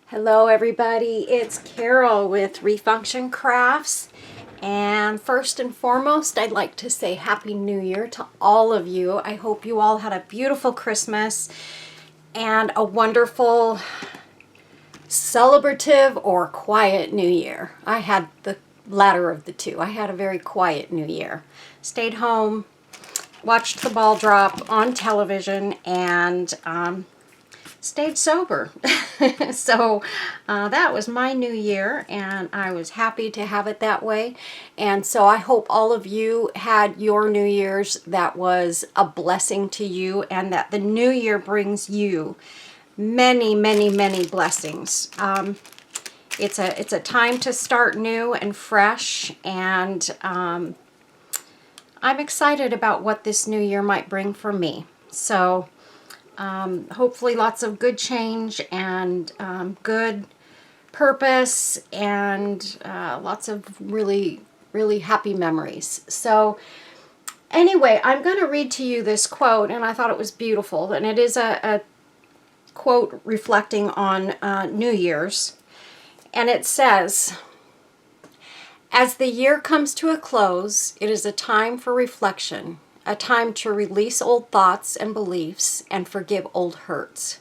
Hello everybody, it's Carol with Refuction Crafts, and first and foremost I'd like to say Happy New Year to all of you. I hope you all had a beautiful Christmas and a wonderful celebrative or quiet New Year. I had the latter of the two. I had a very quiet New Year. Stayed home, watched the ball drop on television, and stayed sober. So that was my new year, and I was happy to have it that way. And so I hope all of you had your New Year's that was a blessing to you, and that the new year brings you many, many, many blessings. It's a time to start new and fresh, and I'm excited about what this new year might bring for me. So hopefully lots of good change and good purpose, and lots of really, really happy memories. So anyway, I'm going to read to you this quote, and I thought it was beautiful. And it is a quote reflecting on New Year's. And it says, "As the year comes to a close, it is a time for reflection. A time to release old thoughts and beliefs and forgive old hurts.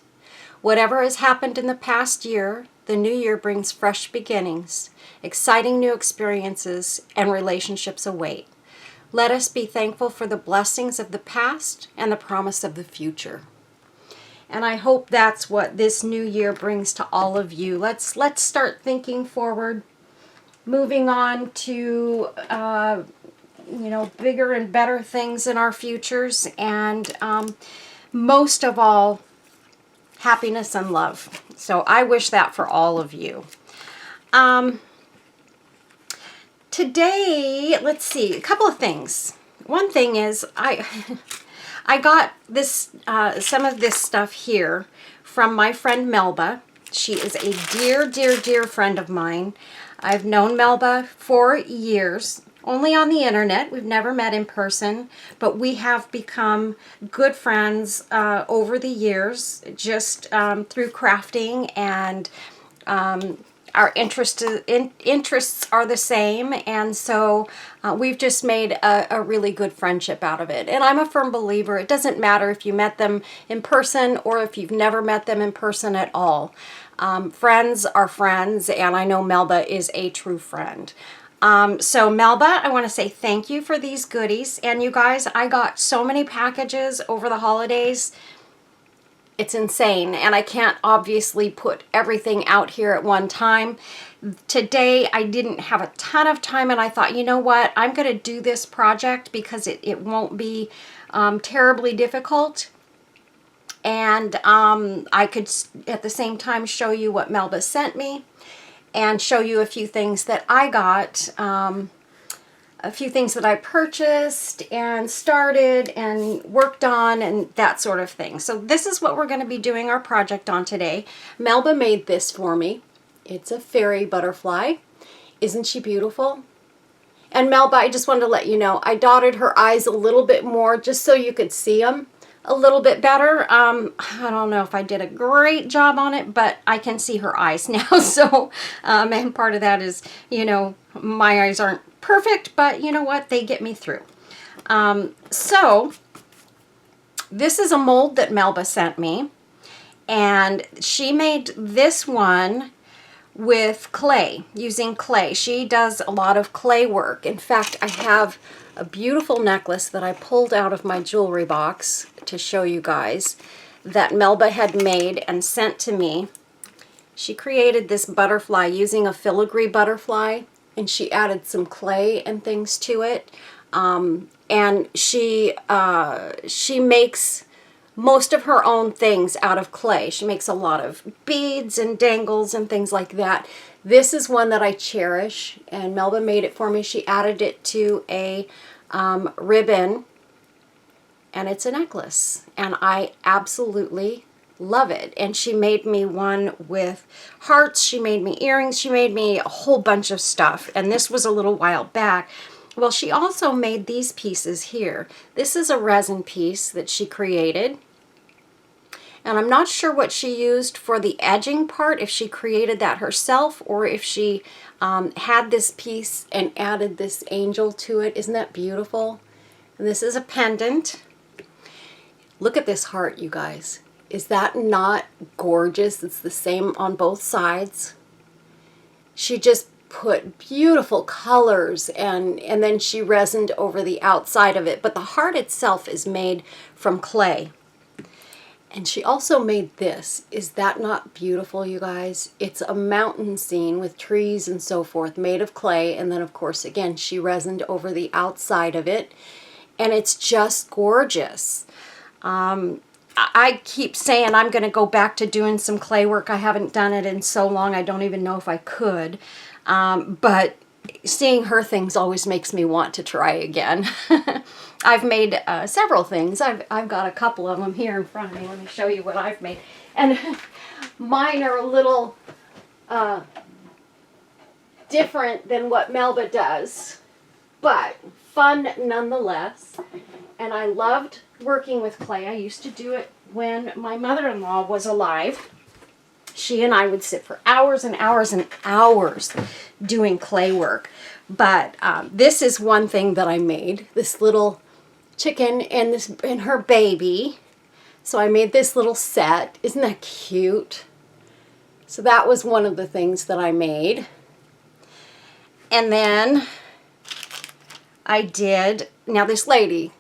Whatever has happened in the past year, the new year brings fresh beginnings, exciting new experiences, and relationships await. Let us be thankful for the blessings of the past and the promise of the future." And I hope that's what this new year brings to all of you. Let's start thinking forward, moving on to bigger and better things in our futures, and most of all, happiness and love. So I wish that for all of you. Today, let's see, a couple of things. One thing is I got this some of this stuff here from my friend Melba. She is a dear, dear, dear friend of mine. I've known Melba for years. Only on the internet. We've never met in person, but we have become good friends over the years, just through crafting, and our interests are the same, and so we've just made a really good friendship out of it. And I'm a firm believer, it doesn't matter if you met them in person or if you've never met them in person at all. Friends are friends, and I know Melba is a true friend. So Melba, I want to say thank you for these goodies. And you guys, I got so many packages over the holidays. It's insane. And I can't obviously put everything out here at one time. Today, I didn't have a ton of time, and I thought, you know what? I'm going to do this project because it won't be terribly difficult. And I could, at the same time, show you what Melba sent me, and show you a few things that I got, a few things that I purchased and started and worked on and that sort of thing. So this is what we're going to be doing our project on today. Melba made this for me. It's a fairy butterfly. Isn't she beautiful? And Melba, I just wanted to let you know, I dotted her eyes a little bit more just so you could see them a little bit better. I don't know if I did a great job on it, but I can see her eyes now. So, and part of that is, my eyes aren't perfect, but you know what? They get me through. So this is a mold that Melba sent me, and she made this one with clay, using clay. She does a lot of clay work. In fact, I have a beautiful necklace that I pulled out of my jewelry box to show you guys that Melba had made and sent to me. She created this butterfly using a filigree butterfly, and she added some clay and things to it. And she makes most of her own things out of clay. She makes a lot of beads and dangles and things like that. This is one that I cherish, and Melba made it for me. She added it to a ribbon, and it's a necklace, and I absolutely love it. And she made me one with hearts. She made me earrings. She made me a whole bunch of stuff, and this was a little while back. Well, she also made these pieces here. This is a resin piece that she created. And I'm not sure what she used for the edging part, if she created that herself or if she had this piece and added this angel to it. Isn't that beautiful? And this is a pendant. Look at this heart, you guys. Is that not gorgeous? It's the same on both sides. She just put beautiful colors and then she resined over the outside of it. But the heart itself is made from clay. And she also made this. Is that not beautiful, you guys? It's a mountain scene with trees and so forth made of clay. And then, of course, again, she resined over the outside of it. And it's just gorgeous. I keep saying I'm going to go back to doing some clay work. I haven't done it in so long. I don't even know if I could. But seeing her things always makes me want to try again. I've made several things. I've got a couple of them here in front of me. Let me show you what I've made. And mine are a little different than what Melba does, but fun nonetheless. And I loved working with clay. I used to do it when my mother-in-law was alive. She and I would sit for hours and hours and hours doing clay work. But this is one thing that I made, this little chicken and her baby. So I made this little set. Isn't that cute? So that was one of the things that I made. And then I did, now this lady,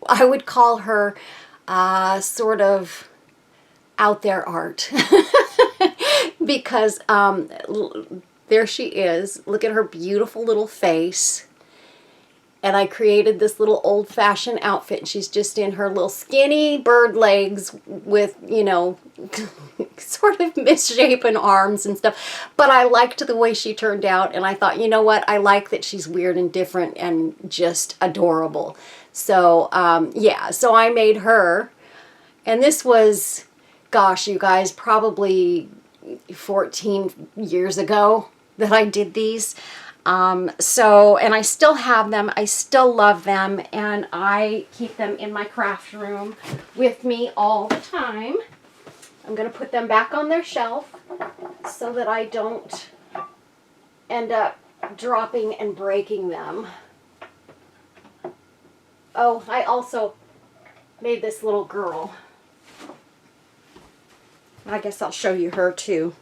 I would call her sort of out there art because there she is. Look at her beautiful little face. And I created this little old-fashioned outfit. She's just in her little skinny bird legs with, you know, sort of misshapen arms and stuff. But I liked the way she turned out. And I thought, you know what? I like that she's weird and different and just adorable. So, yeah. So I made her. And this was, gosh, you guys, probably 14 years ago that I did these. And I still have them. I still love them, and I keep them in my craft room with me all the time. I'm going to put them back on their shelf so that I don't end up dropping and breaking them. Oh, I also made this little girl. I guess I'll show you her too.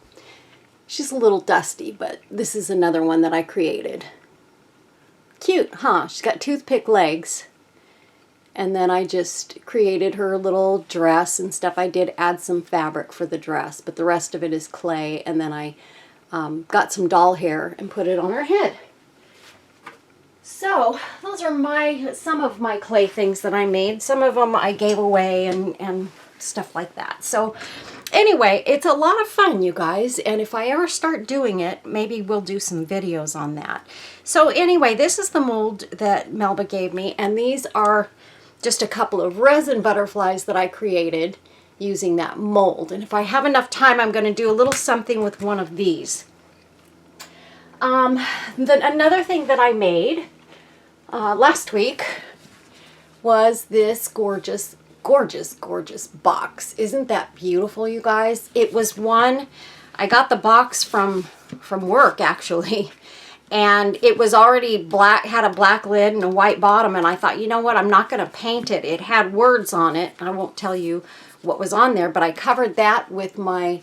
She's a little dusty, but this is another one that I created. Cute, huh? She's got toothpick legs. And then I just created her little dress and stuff. I did add some fabric for the dress, but the rest of it is clay. And then I got some doll hair and put it on her head. So those are some of my clay things that I made. Some of them I gave away and stuff like that. So anyway, it's a lot of fun, you guys, and if I ever start doing it, maybe we'll do some videos on that. So anyway, this is the mold that Melba gave me, and these are just a couple of resin butterflies that I created using that mold. And if I have enough time, I'm going to do a little something with one of these. Another thing that I made last week was this gorgeous box. Isn't that beautiful, you guys? It was one, I got the box from work actually, and it was already black, had a black lid and a white bottom, and I thought, you know what, I'm not going to paint it. It had words on it. I won't tell you what was on there, but I covered that with my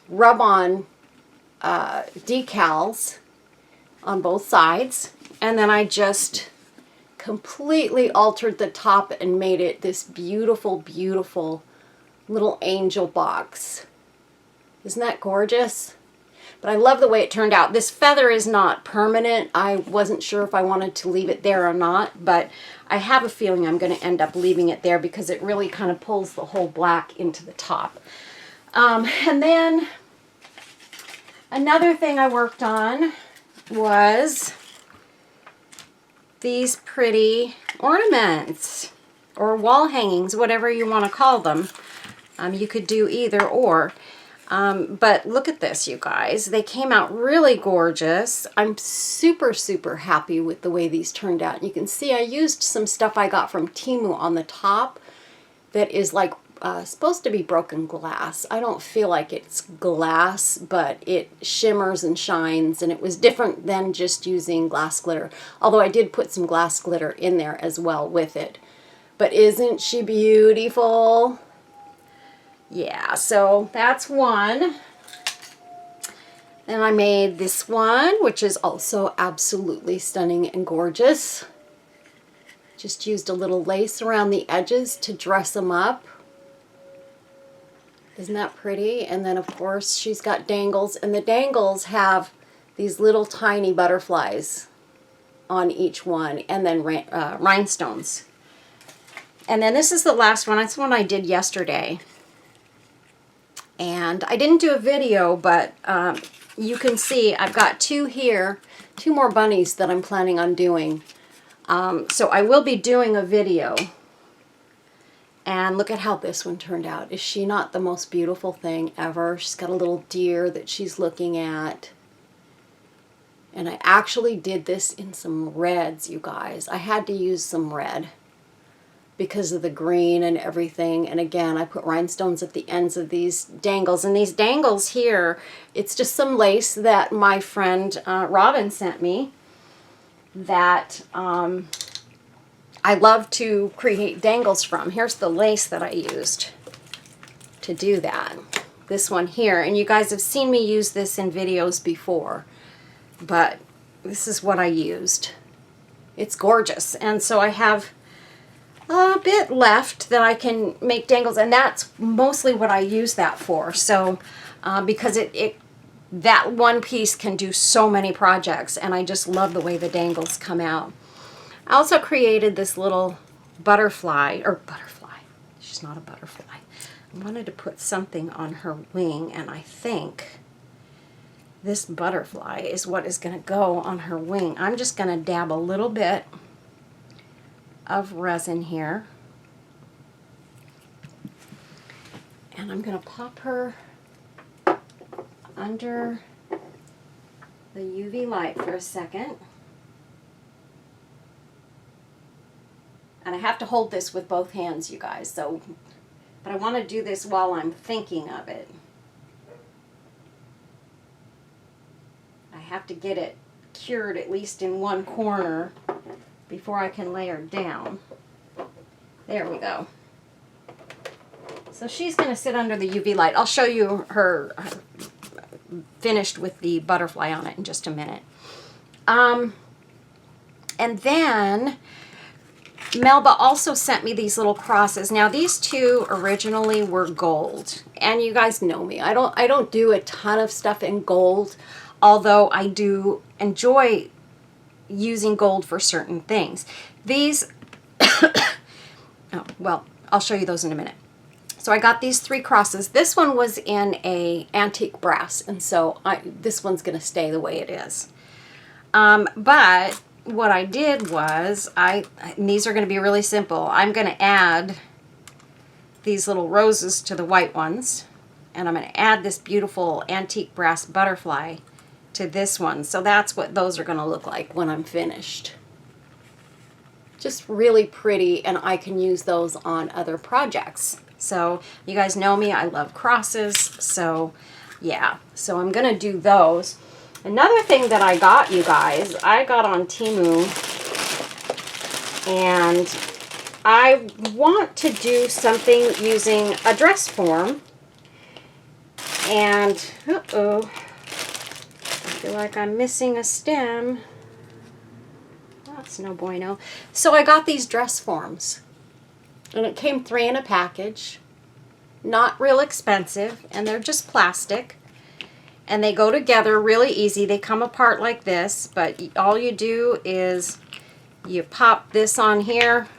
rub-on decals on both sides, and then I just completely altered the top and made it this beautiful, beautiful little angel box. Isn't that gorgeous? But I love the way it turned out. This feather is not permanent. I wasn't sure if I wanted to leave it there or not, but I have a feeling I'm going to end up leaving it there because it really kind of pulls the whole black into the top. And then another thing I worked on was these pretty ornaments or wall hangings, whatever you want to call them. You could do either or. But look at this, you guys. They came out really gorgeous. I'm super, super happy with the way these turned out. You can see I used some stuff I got from Temu on the top that is like supposed to be broken glass. I don't feel like it's glass, but it shimmers and shines, and it was different than just using glass glitter. Although I did put some glass glitter in there as well with it. But isn't she beautiful? Yeah, so that's one. Then I made this one, which is also absolutely stunning and gorgeous. Just used a little lace around the edges to dress them up. Isn't that pretty? And then of course she's got dangles, and the dangles have these little tiny butterflies on each one, and then rhinestones. And then this is the last one. It's the one I did yesterday. And I didn't do a video, but you can see I've got two here, two more bunnies that I'm planning on doing. So I will be doing a video. And look at how this one turned out. Is she not the most beautiful thing ever? She's got a little deer that she's looking at. And I actually did this in some reds, you guys. I had to use some red because of the green and everything. And again, I put rhinestones at the ends of these dangles. And these dangles here, it's just some lace that my friend Robin sent me that I love to create dangles from. Here's the lace that I used to do that. This one here. And you guys have seen me use this in videos before, but this is what I used. It's gorgeous. And so I have a bit left that I can make dangles, and that's mostly what I use that for. So because that one piece can do so many projects, and I just love the way the dangles come out. I also created this little butterfly, she's not a butterfly. I wanted to put something on her wing, and I think this butterfly is what is going to go on her wing. I'm just going to dab a little bit of resin here, and I'm going to pop her under the UV light for a second. And I have to hold this with both hands, you guys, so, but I want to do this while I'm thinking of it. I have to get it cured at least in one corner before I can lay her down. There we go. So she's going to sit under the UV light. I'll show you her finished with the butterfly on it in just a minute. And then Melba also sent me these little crosses. Now these two originally were gold, and you guys know me. I don't do a ton of stuff in gold, although I do enjoy using gold for certain things. These, oh, well, I'll show you those in a minute. So I got these three crosses. This one was in a antique brass, and so this one's going to stay the way it is. But what I did was, and these are going to be really simple. I'm going to add these little roses to the white ones, and I'm going to add this beautiful antique brass butterfly to this one. So that's what those are going to look like when I'm finished. Just really pretty, and I can use those on other projects. So you guys know me, I love crosses, so yeah. So I'm going to do those. Another thing that I got, you guys, I got on Temu, and I want to do something using a dress form. And, uh-oh, I feel like I'm missing a stem. That's no bueno. So I got these dress forms, and it came 3 in a package. Not real expensive, and they're just plastic. And they go together really easy. They come apart like this, but all you do is you pop this on here,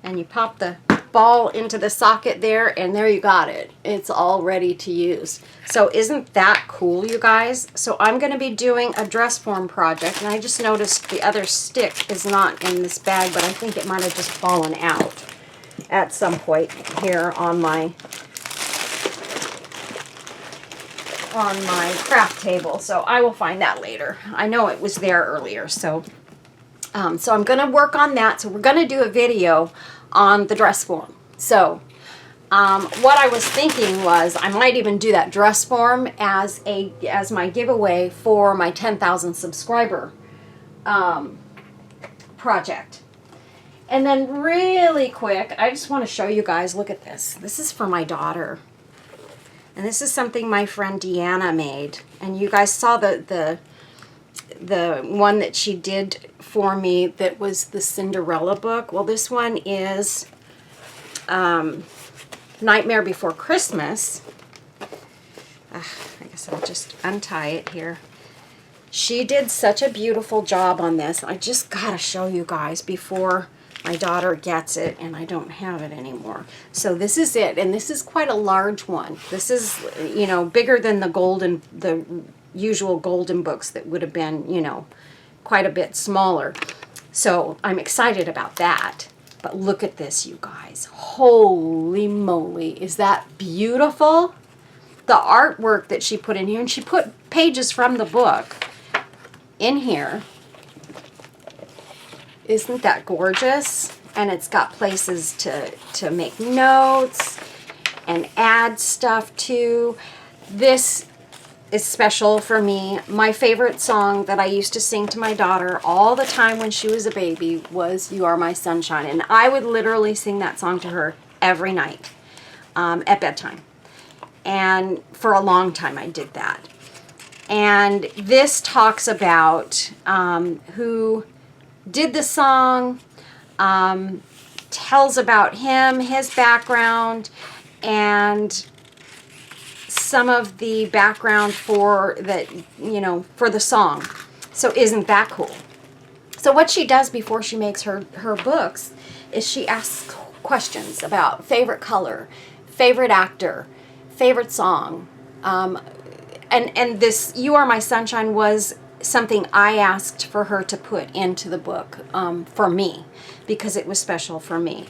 and you pop the ball into the socket there, and there you got it. It's all ready to use. So isn't that cool, you guys? So I'm going to be doing a dress form project, and I just noticed the other stick is not in this bag, but I think it might have just fallen out at some point here on my craft table, so I will find that later. I know it was there earlier, so I'm going to work on that. So we're going to do a video on the dress form. So What I was thinking was I might even do that dress form as my giveaway for my 10,000 subscriber project. And then really quick, I just want to show you guys, look at this. This is for my daughter. And this is something my friend Deanna made. And you guys saw the one that she did for me that was the Cinderella book. Well, this one is Nightmare Before Christmas. I guess I'll just untie it here. She did such a beautiful job on this. I just gotta show you guys before my daughter gets it and I don't have it anymore. So this is it, and this is quite a large one. This is, you know, bigger than the usual golden books that would have been, you know, quite a bit smaller. So I'm excited about that. But look at this, you guys. Holy moly, is that beautiful? The artwork that she put in here, and she put pages from the book in here. Isn't that gorgeous? And it's got places to make notes and add stuff to. This is special for me. My favorite song that I used to sing to my daughter all the time when she was a baby was You Are My Sunshine. And I would literally sing that song to her every night at bedtime. And for a long time I did that. And this talks about who did the song, tells about him, his background, and some of the background for the song. So isn't that cool? So what she does before she makes her books is she asks questions about favorite color, favorite actor, favorite song. And this You Are My Sunshine was something I asked for her to put into the book for me, because it was special for me.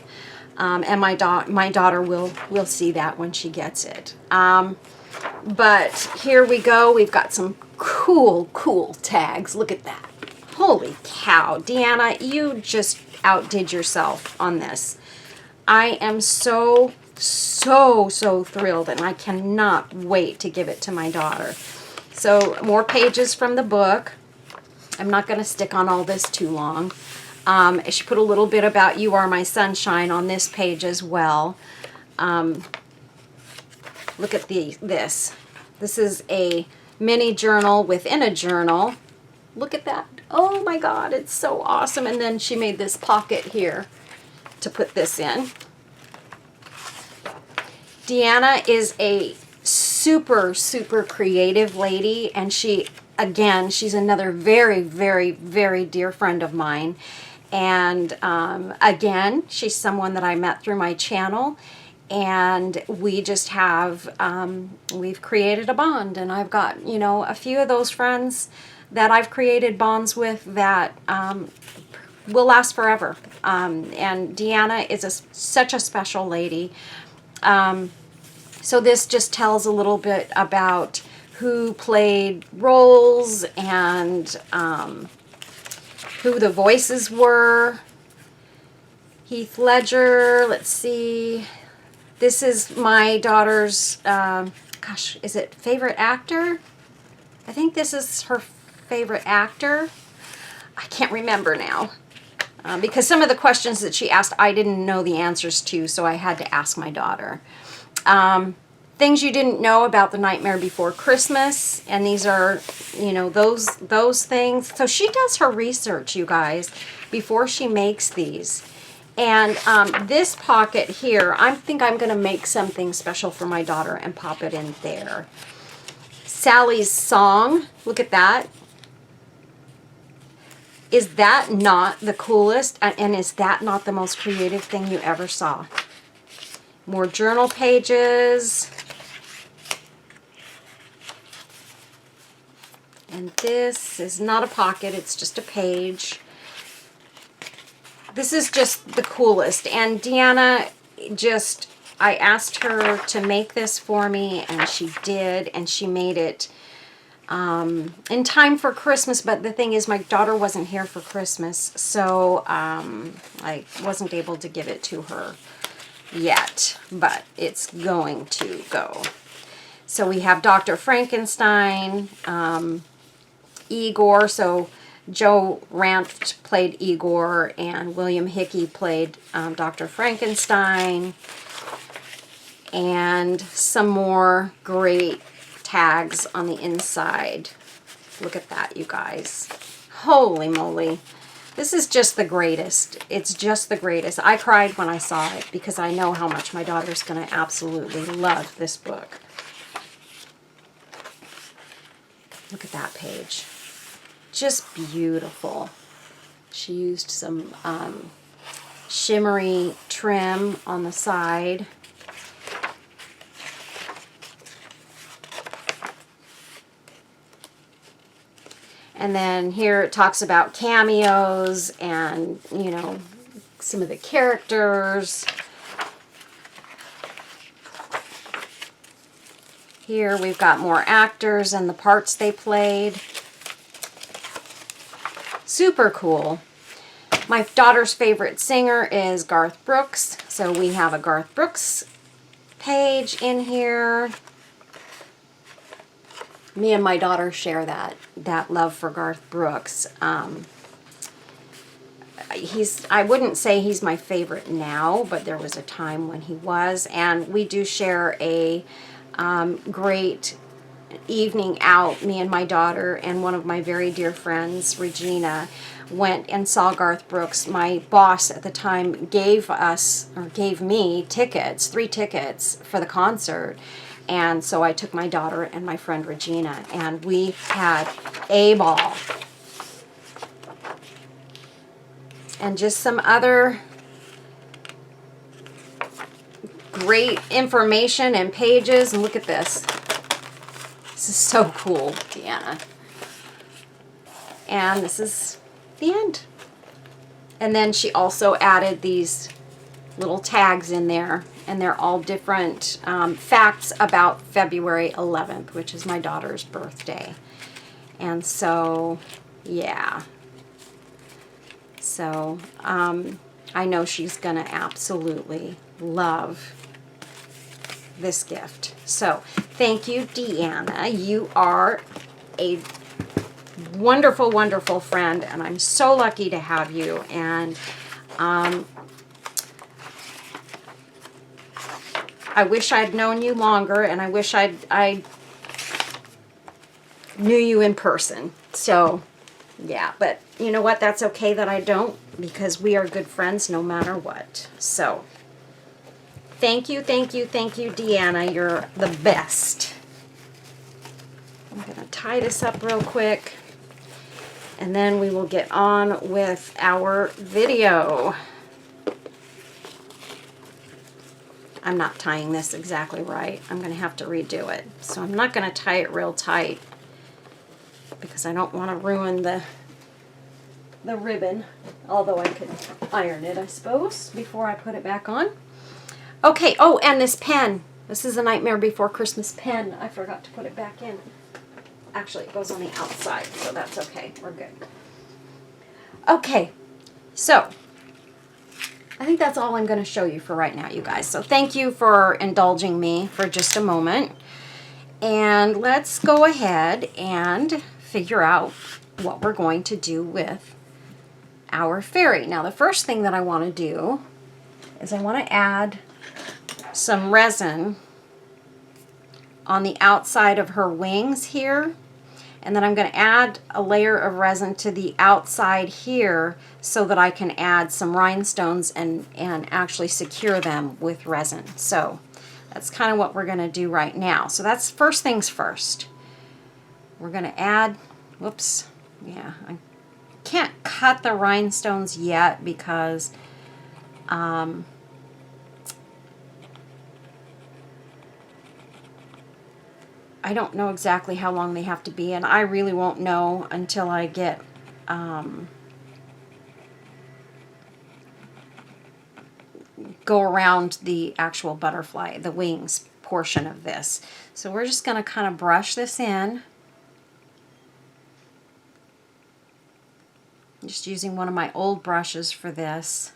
And my daughter will see that when she gets it. But here we go. We've got some cool tags. Look at that. Holy cow. Deanna, you just outdid yourself on this. I am so thrilled, and I cannot wait to give it to my daughter. So more pages from the book. I'm not going to stick on all this too long. She put a little bit about You Are My Sunshine on this page as well. Look at this. This is a mini journal within a journal. Look at that. Oh my God, it's so awesome. And then she made this pocket here to put this in. Deanna is a super creative lady, and she's another very dear friend of mine. And again, she's someone that I met through my channel, and we just have we've created a bond. And I've got, you know, a few of those friends that I've created bonds with that will last forever. And Deanna is such a special lady. So this just tells a little bit about who played roles and who the voices were. Heath Ledger, let's see. This is my daughter's, is it favorite actor? I think this is her favorite actor. I can't remember now. Because some of the questions that she asked, I didn't know the answers to, so I had to ask my daughter. Things you didn't know about The Nightmare Before Christmas, and these are, you know, those things. So she does her research, you guys, before she makes these. And this pocket here, I think I'm going to make something special for my daughter and pop it in there. Sally's song, look at that. Is that not the coolest? And is that not the most creative thing you ever saw? More journal pages. And this is not a pocket, it's just a page. This is just the coolest. And Deanna I asked her to make this for me, and she did, and she made it in time for Christmas. But the thing is, my daughter wasn't here for Christmas, so I wasn't able to give it to her. yet, but it's going to go. So we have Dr. Frankenstein, Igor, so Joe Ranft played Igor, and William Hickey played Dr. Frankenstein, and some more great tags on the inside. Look at that, you guys. Holy moly. This is just the greatest. It's just the greatest. I cried when I saw it because I know how much my daughter's going to absolutely love this book. Look at that page. Just beautiful. She used some shimmery trim on the side. And then here it talks about cameos and, you know, some of the characters. Here we've got more actors and the parts they played. Super cool. My daughter's favorite singer is Garth Brooks, so we have a Garth Brooks page in here. Me and my daughter share that love for Garth Brooks. I wouldn't say he's my favorite now, but there was a time when he was, and we do share a great evening out. Me and my daughter and one of my very dear friends, Regina, went and saw Garth Brooks. My boss at the time gave me tickets, 3 tickets for the concert. And so I took my daughter and my friend Regina, and we had a ball. And just some other great information and pages. And look at this. This is so cool, Deanna. And this is the end. And then she also added these little tags in there, and they're all different facts about February 11th, which is my daughter's birthday. And so, yeah. So, I know she's going to absolutely love this gift. So, thank you, Deanna. You are a wonderful, wonderful friend, and I'm so lucky to have you. And I wish I'd known you longer, and I wish I knew you in person. So, yeah, but you know what? That's okay that I don't, because we are good friends no matter what. So, thank you, thank you, thank you, Deanna. You're the best. I'm going to tie this up real quick, and then we will get on with our video. I'm not tying this exactly right. I'm going to have to redo it. So I'm not going to tie it real tight because I don't want to ruin the ribbon, although I could iron it, I suppose, before I put it back on. Okay, oh, and this pen. This is a Nightmare Before Christmas pen. I forgot to put it back in. Actually, it goes on the outside, so that's okay. We're good. Okay, so I think that's all I'm going to show you for right now, you guys. So thank you for indulging me for just a moment. And let's go ahead and figure out what we're going to do with our fairy. Now, the first thing that I want to do is I want to add some resin on the outside of her wings here. And then I'm going to add a layer of resin to the outside here so that I can add some rhinestones and actually secure them with resin. So that's kind of what we're going to do right now. So that's first things first. We're going to add, whoops, yeah, I can't cut the rhinestones yet because I don't know exactly how long they have to be, and I really won't know until I get go around the actual butterfly, the wings portion of this. So we're just going to kind of brush this in. Just using one of my old brushes for this.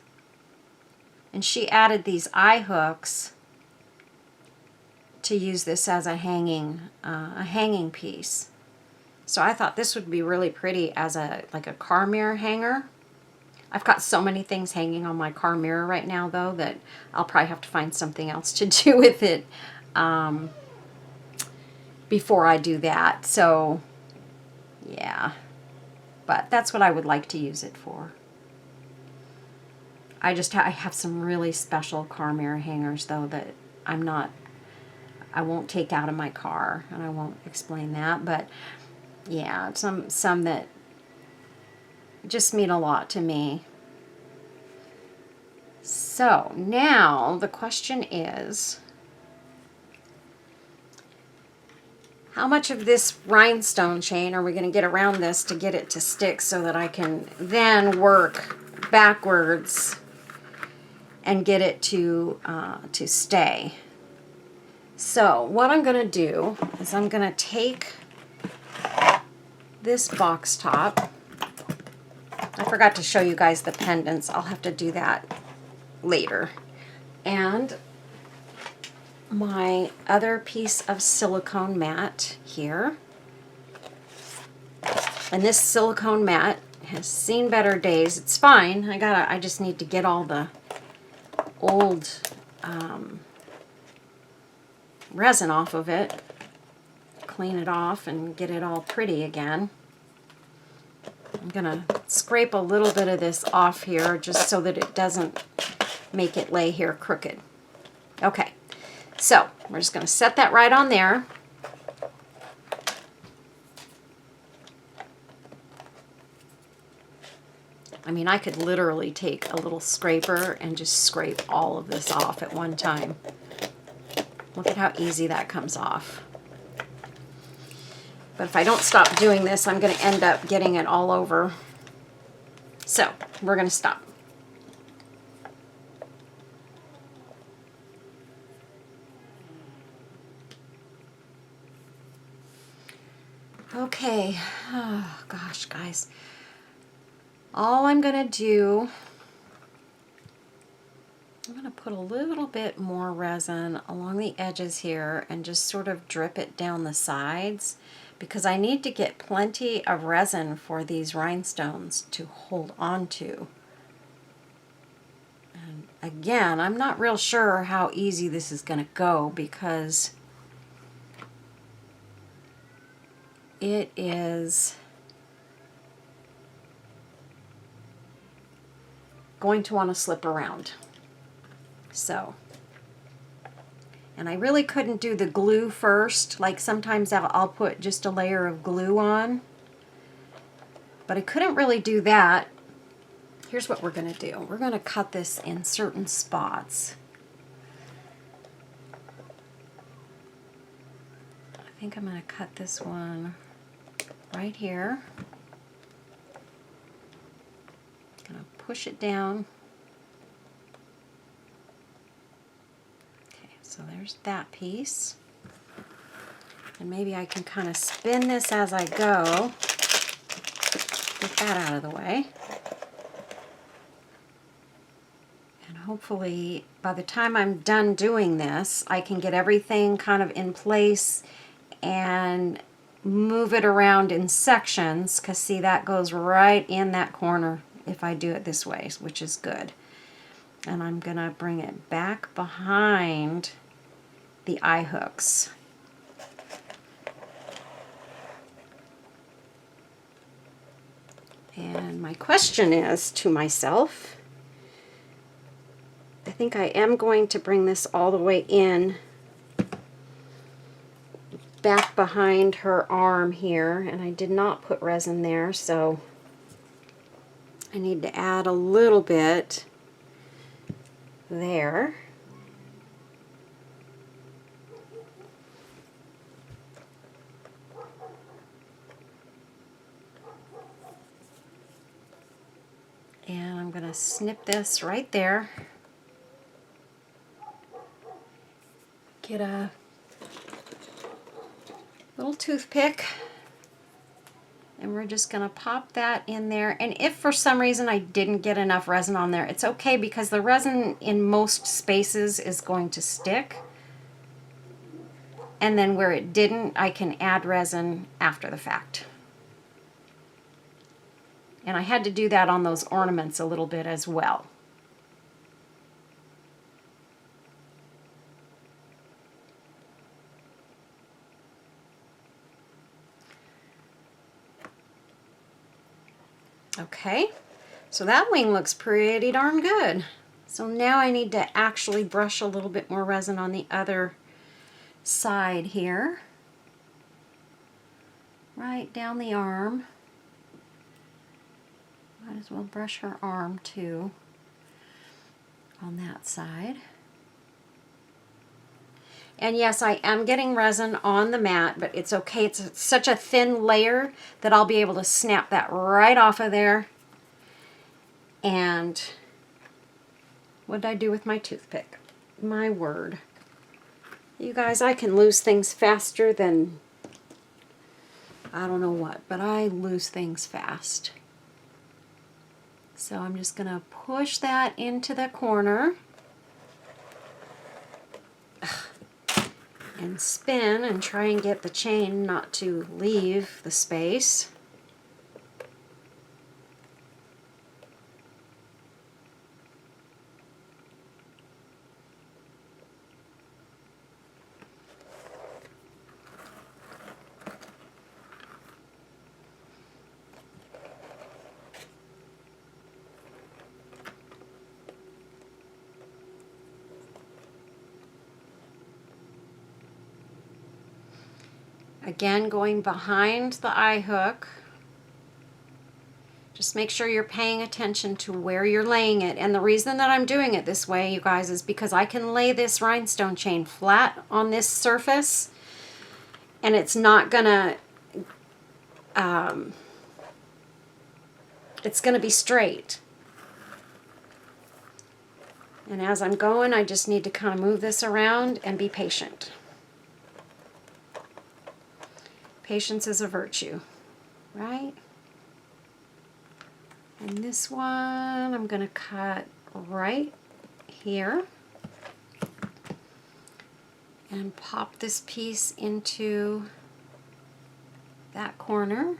And she added these eye hooks to use this as a hanging piece. So I thought this would be really pretty as like a car mirror hanger. I've got so many things hanging on my car mirror right now, though, that I'll probably have to find something else to do with it before I do that. So, yeah. But that's what I would like to use it for. I have some really special car mirror hangers, though, that I won't take out of my car, and I won't explain that. But, yeah, some that just mean a lot to me. So now the question is, how much of this rhinestone chain are we going to get around this to get it to stick so that I can then work backwards and get it to stay? So what I'm going to do is I'm going to take this box top. I forgot to show you guys the pendants. I'll have to do that later. And my other piece of silicone mat here. And this silicone mat has seen better days. It's fine. I just need to get all the old resin off of it, clean it off, and get it all pretty again. I'm gonna scrape a little bit of this off here just so that it doesn't make it lay here crooked. Okay, so we're just gonna set that right on there. I mean, I could literally take a little scraper and just scrape all of this off at one time. Look at how easy that comes off. But if I don't stop doing this, I'm going to end up getting it all over. So we're going to stop. Okay. Oh, gosh, guys. All I'm going to do, I'm going to put a little bit more resin along the edges here and just sort of drip it down the sides, because I need to get plenty of resin for these rhinestones to hold on to. And again, I'm not real sure how easy this is going to go, because it is going to want to slip around. So, and I really couldn't do the glue first. Like sometimes I'll put just a layer of glue on, but I couldn't really do that. Here's what we're going to do. We're going to cut this in certain spots. I think I'm going to cut this one right here. Going to push it down. So there's that piece. And maybe I can kind of spin this as I go. Get that out of the way. And hopefully by the time I'm done doing this, I can get everything kind of in place and move it around in sections, because see, that goes right in that corner if I do it this way, which is good. And I'm going to bring it back behind the eye hooks. And my question is to myself, I think I am going to bring this all the way in back behind her arm here, and I did not put resin there, so I need to add a little bit there. And I'm going to snip this right there. Get a little toothpick And we're just going to pop that in there. And if for some reason I didn't get enough resin on there, it's okay because the resin in most spaces is going to stick. And then where it didn't, I can add resin after the fact. And I had to do that on those ornaments a little bit as well. Okay, so that wing looks pretty darn good. So now I need to actually brush a little bit more resin on the other side here. Right down the arm. Might as well brush her arm too on that side. And yes, I am getting resin on the mat, but it's okay. It's such a thin layer that I'll be able to snap that right off of there. And what did I do with my toothpick? My word. You guys, I can lose things faster than I don't know what, but I lose things fast. So I'm just going to push that into the corner. And spin and try and get the chain not to leave the space. Again, going behind the eye hook. Just make sure you're paying attention to where you're laying it. And the reason that I'm doing it this way, you guys, is because I can lay this rhinestone chain flat on this surface and it's not gonna, it's gonna be straight. And as I'm going, I just need to kind of move this around and be patient. Patience is a virtue, right? And this one I'm going to cut right here and pop this piece into that corner,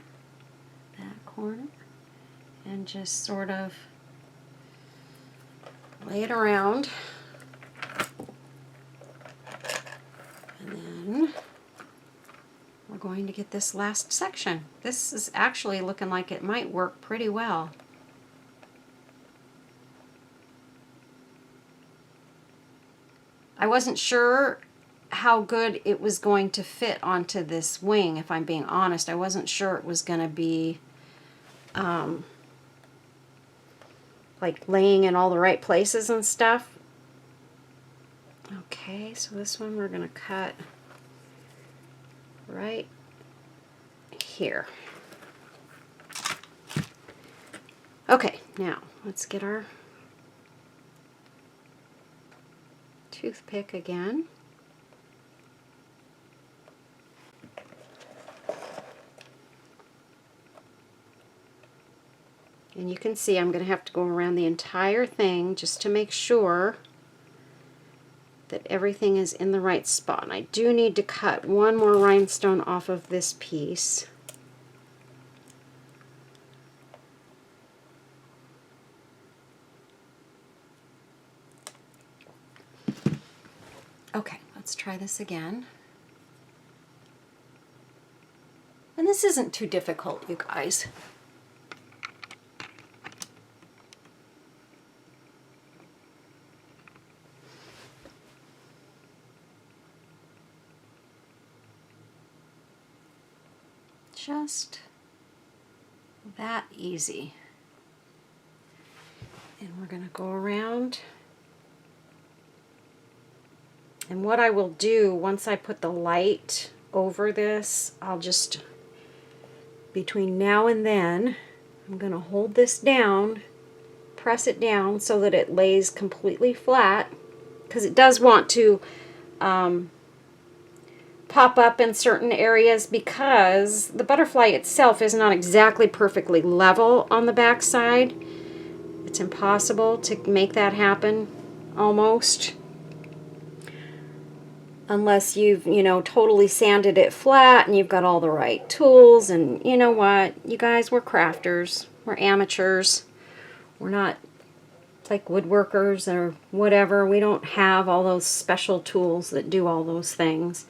and just sort of lay it around. And then we're going to get this last section. This is actually looking like it might work pretty well. I wasn't sure how good it was going to fit onto this wing, if I'm being honest. I wasn't sure it was going to be like laying in all the right places and stuff. Okay, so this one we're going to cut right here. Okay, now let's get our toothpick again. And you can see I'm going to have to go around the entire thing just to make sure that everything is in the right spot. And I do need to cut one more rhinestone off of this piece. Okay, let's try this again. And this isn't too difficult, you guys. Just that easy. And we're going to go around. And what I will do once I put the light over this, I'll just, between now and then, I'm going to hold this down, press it down so that it lays completely flat, because it does want to pop up in certain areas because the butterfly itself is not exactly perfectly level on the back side. It's impossible to make that happen, almost. Unless you've, you know, totally sanded it flat and you've got all the right tools. And you know what? You guys, we're crafters. We're amateurs. We're not like woodworkers or whatever. We don't have all those special tools that do all those things.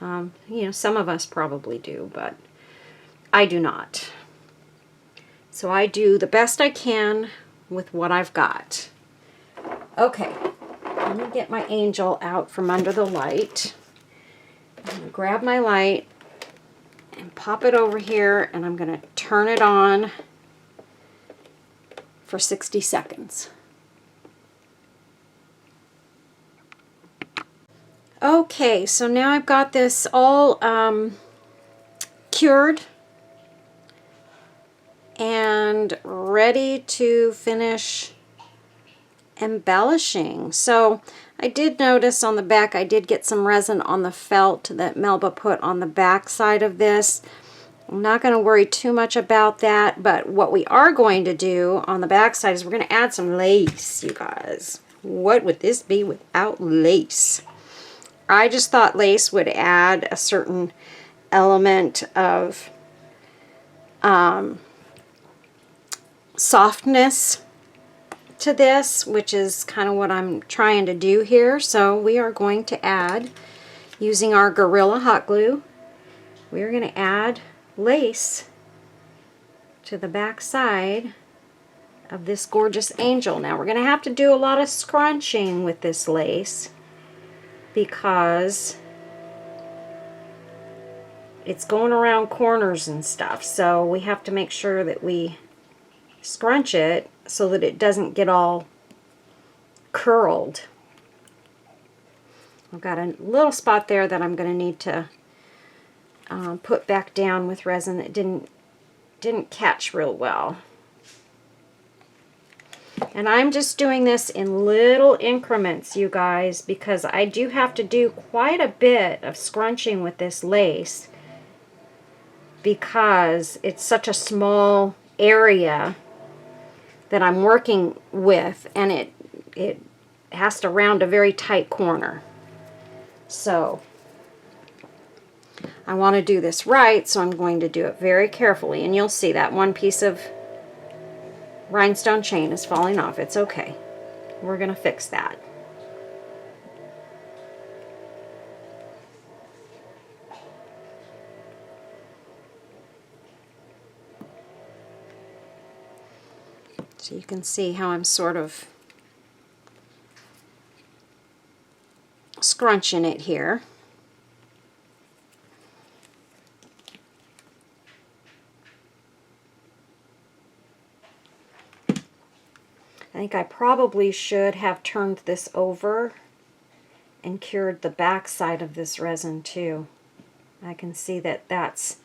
You know, some of us probably do, but I do not. So I do the best I can with what I've got. Okay, let me get my angel out from under the light. I'm going to grab my light and pop it over here, and I'm going to turn it on for 60 seconds. Okay, so now I've got this all cured and ready to finish embellishing. So I did notice on the back I did get some resin on the felt that Melba put on the back side of this. I'm not going to worry too much about that, but what we are going to do on the back side is we're going to add some lace, you guys. What would this be without lace? I just thought lace would add a certain element of softness to this, which is kind of what I'm trying to do here. So we are going to add, using our Gorilla hot glue, we're going to add lace to the back side of this gorgeous angel. Now we're going to have to do a lot of scrunching with this lace because it's going around corners and stuff, so we have to make sure that we scrunch it so that it doesn't get all curled. I've got a little spot there that I'm going to need to put back down with resin that didn't catch real well. And I'm just doing this in little increments, you guys, because I do have to do quite a bit of scrunching with this lace because it's such a small area that I'm working with, and it has to round a very tight corner. So I want to do this right, so I'm going to do it very carefully, and you'll see that one piece of rhinestone chain is falling off. It's okay. We're going to fix that. So you can see how I'm sort of scrunching it here. I think I probably should have turned this over and cured the back side of this resin too. I can see that that's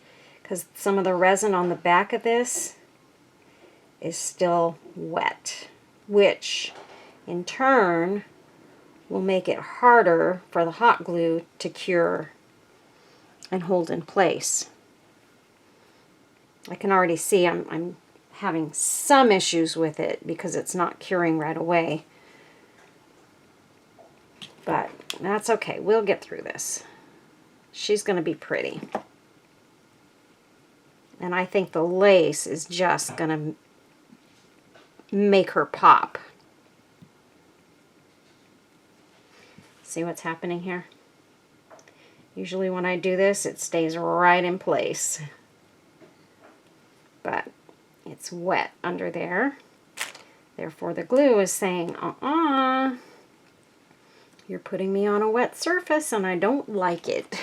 because some of the resin on the back of this is still wet, which in turn will make it harder for the hot glue to cure and hold in place. I can already see I'm having some issues with it because it's not curing right away. But that's okay. We'll get through this. She's going to be pretty. And I think the lace is just going to make her pop. See what's happening here? Usually when I do this, it stays right in place. But it's wet under there. Therefore, the glue is saying, you're putting me on a wet surface and I don't like it.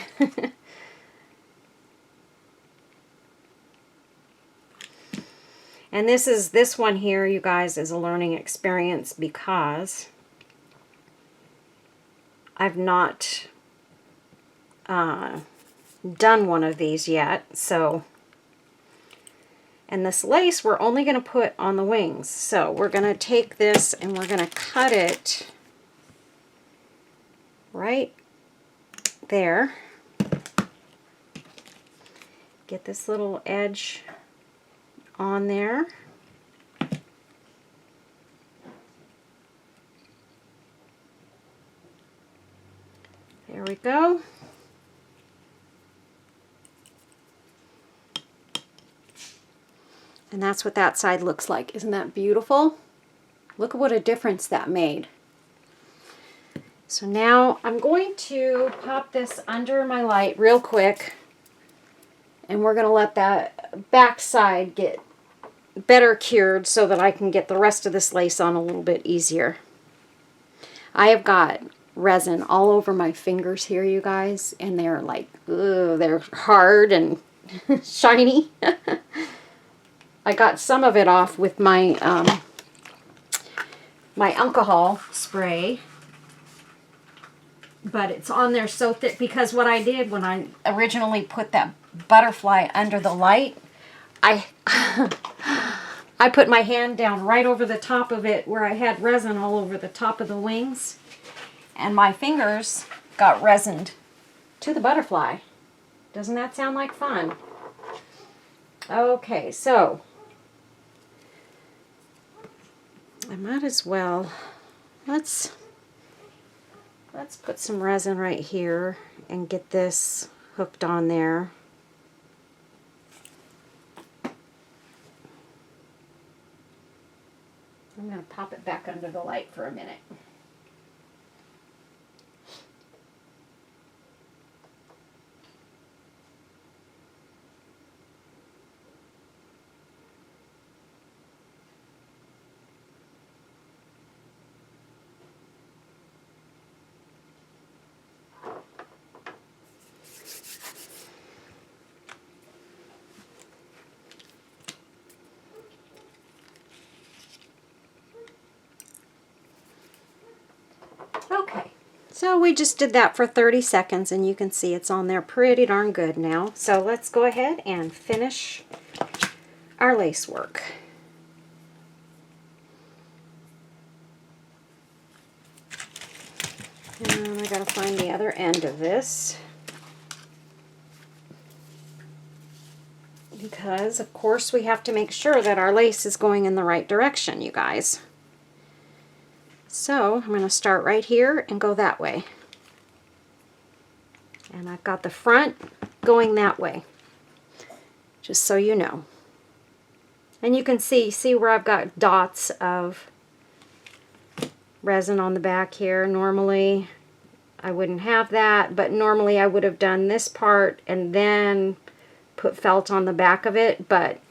And this one here, you guys, is a learning experience because I've not done one of these yet. So, and this lace we're only going to put on the wings. So we're going to take this and we're going to cut it right there. get this little edge on there. There we go. And that's what that side looks like. Isn't that beautiful? Look at what a difference that made. So now I'm going to pop this under my light real quick, and we're going to let that back side get better cured so that I can get the rest of this lace on a little bit easier. I have got resin all over my fingers here, you guys, and they're like, ugh, they're hard and shiny. I got some of it off with my my alcohol spray, but it's on there so thick because what I did when I originally put that butterfly under the light, I I put my hand down right over the top of it where I had resin all over the top of the wings, and my fingers got resined to the butterfly. Doesn't that sound like fun? Okay, so I might as well, let's put some resin right here and get this hooked on there. I'm going to pop it back under the light for a minute. Okay, so we just did that for 30 seconds and you can see it's on there pretty darn good now. So let's go ahead and finish our lace work. And I gotta find the other end of this, because of course we have to make sure that our lace is going in the right direction, you guys. So I'm going to start right here and go that way. And I've got the front going that way, just so you know. And you can see where I've got dots of resin on the back here. Normally I wouldn't have that, but normally I would have done this part and then put felt on the back of it, but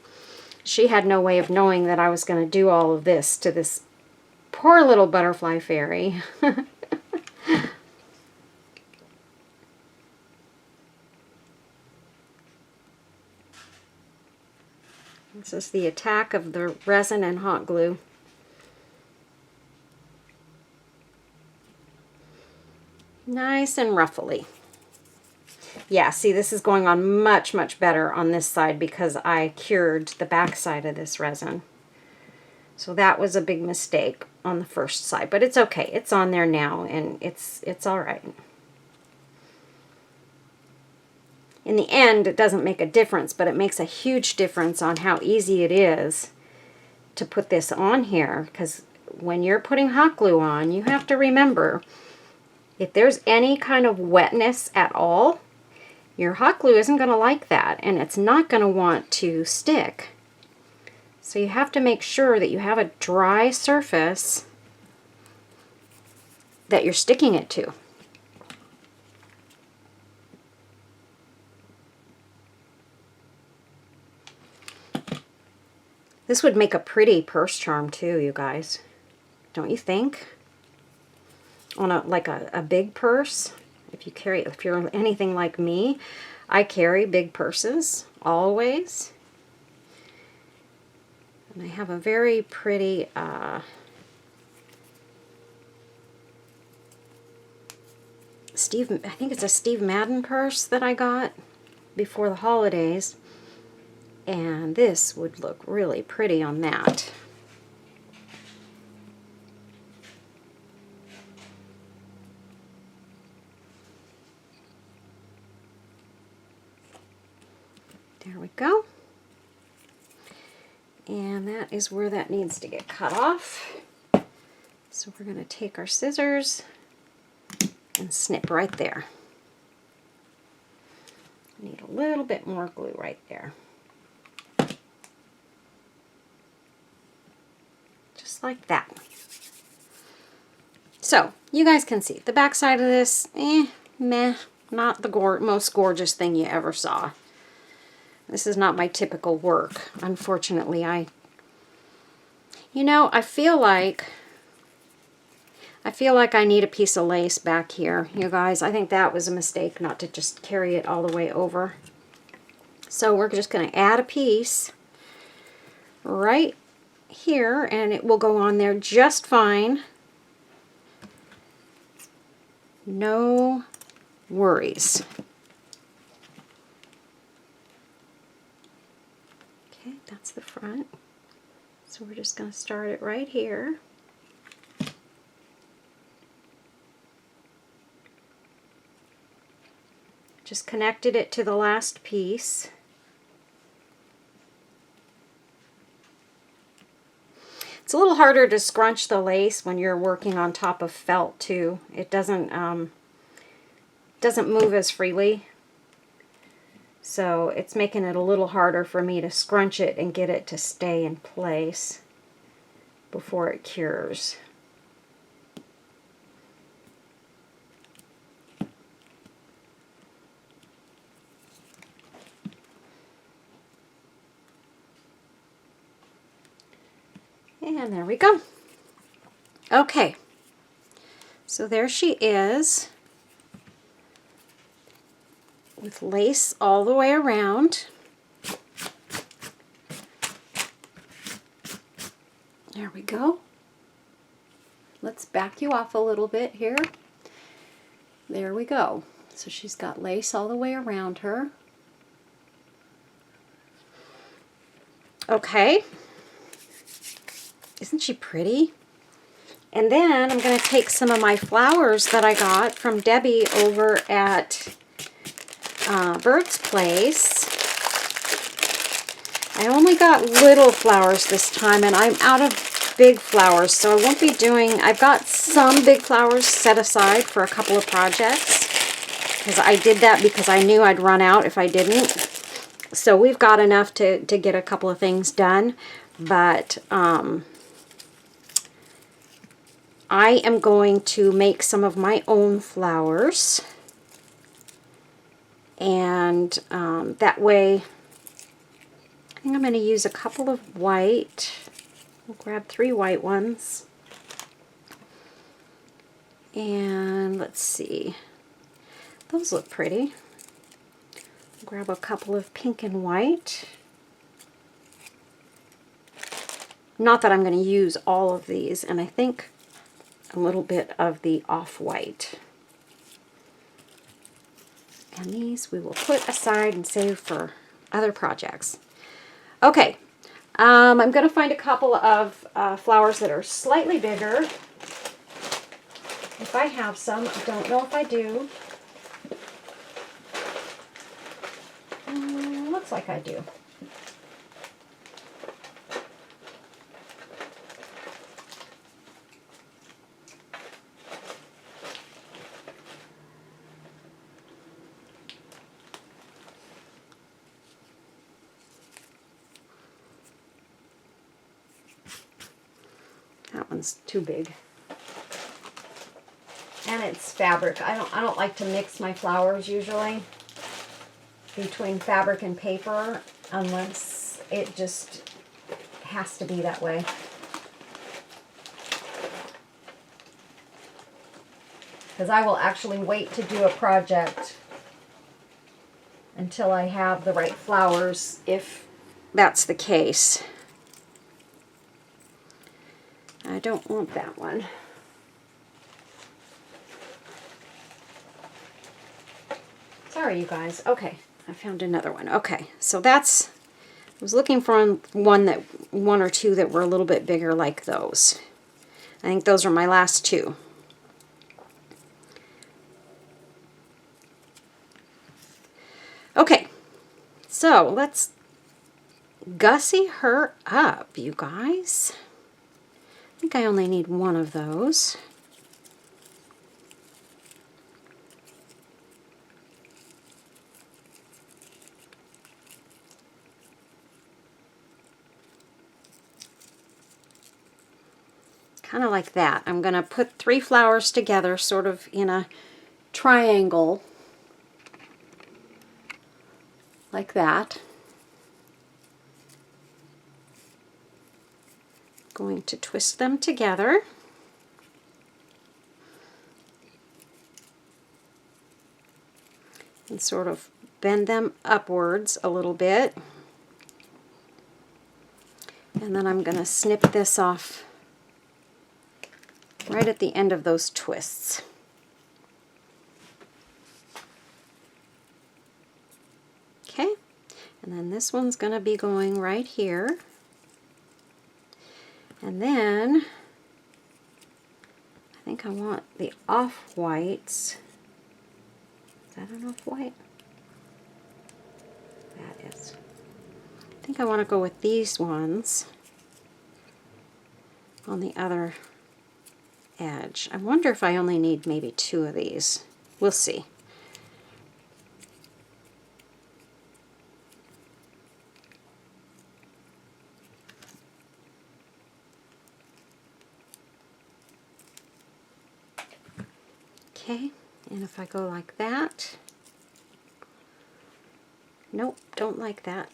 she had no way of knowing that I was going to do all of this to this poor little butterfly fairy. This is the attack of the resin and hot glue. Nice and ruffly. Yeah, see, this is going on much, much better on this side because I cured the back side of this resin. So that was a big mistake on the first side, but it's okay. It's on there now, and it's all right. In the end, it doesn't make a difference, but it makes a huge difference on how easy it is to put this on here, because when you're putting hot glue on, you have to remember, if there's any kind of wetness at all, your hot glue isn't going to like that, and it's not going to want to stick. So you have to make sure that you have a dry surface that you're sticking it to. This would make a pretty purse charm too, you guys. Don't you think? On a big purse. If you're anything like me, I carry big purses always. And I have a very pretty I think it's a Steve Madden purse that I got before the holidays. And this would look really pretty on that. There we go. And that is where that needs to get cut off. So we're going to take our scissors and snip right there. Need a little bit more glue right there. Just like that. So, you guys can see the back side of this, meh, not the most gorgeous thing you ever saw. This is not my typical work. Unfortunately, I feel like I need a piece of lace back here, you guys. I think that was a mistake not to just carry it all the way over. So we're just going to add a piece right here, and it will go on there just fine. No worries. Okay, that's the front. So we're just going to start it right here. Just connected it to the last piece. It's a little harder to scrunch the lace when you're working on top of felt too. It doesn't move as freely. So it's making it a little harder for me to scrunch it and get it to stay in place before it cures. And there we go. Okay, so there she is with lace all the way around. There we go. Let's back you off a little bit here. There we go. So she's got lace all the way around her. Okay. Isn't she pretty? And then I'm going to take some of my flowers that I got from Debbie over at Bird's Place. I only got little flowers this time, and I'm out of big flowers, so I won't be doing... I've got some big flowers set aside for a couple of projects, because I did that because I knew I'd run out if I didn't. So we've got enough to get a couple of things done, but... I am going to make some of my own flowers, and that way I think I'm going to use a couple of white. I'll grab 3 white ones, and let's see, those look pretty. Grab a couple of pink and white. Not that I'm going to use all of these, and I think a little bit of the off-white. And these we will put aside and save for other projects. Okay, I'm going to find a couple of flowers that are slightly bigger. If I have some, I don't know if I do. Looks like I do. That one's too big. And it's fabric. I don't like to mix my flowers usually between fabric and paper unless it just has to be that way. Because I will actually wait to do a project until I have the right flowers, if that's the case. I don't want that one. Sorry, you guys. Okay, I found another one. Okay, so that's... I was looking for one or two that were a little bit bigger like those. I think those are my last two. Okay, So let's gussy her up, you guys. I think I only need one of those. Kind of like that. I'm going to put 3 flowers together sort of in a triangle like that. Going to twist them together. And sort of bend them upwards a little bit. And then I'm going to snip this off right at the end of those twists. Okay, and then this one's going to be going right here. And then I think I want the off-whites. Is that an off-white? That is. I think I want to go with these ones on the other edge. I wonder if I only need maybe 2 of these. We'll see. Okay, and if I go like that, nope, don't like that.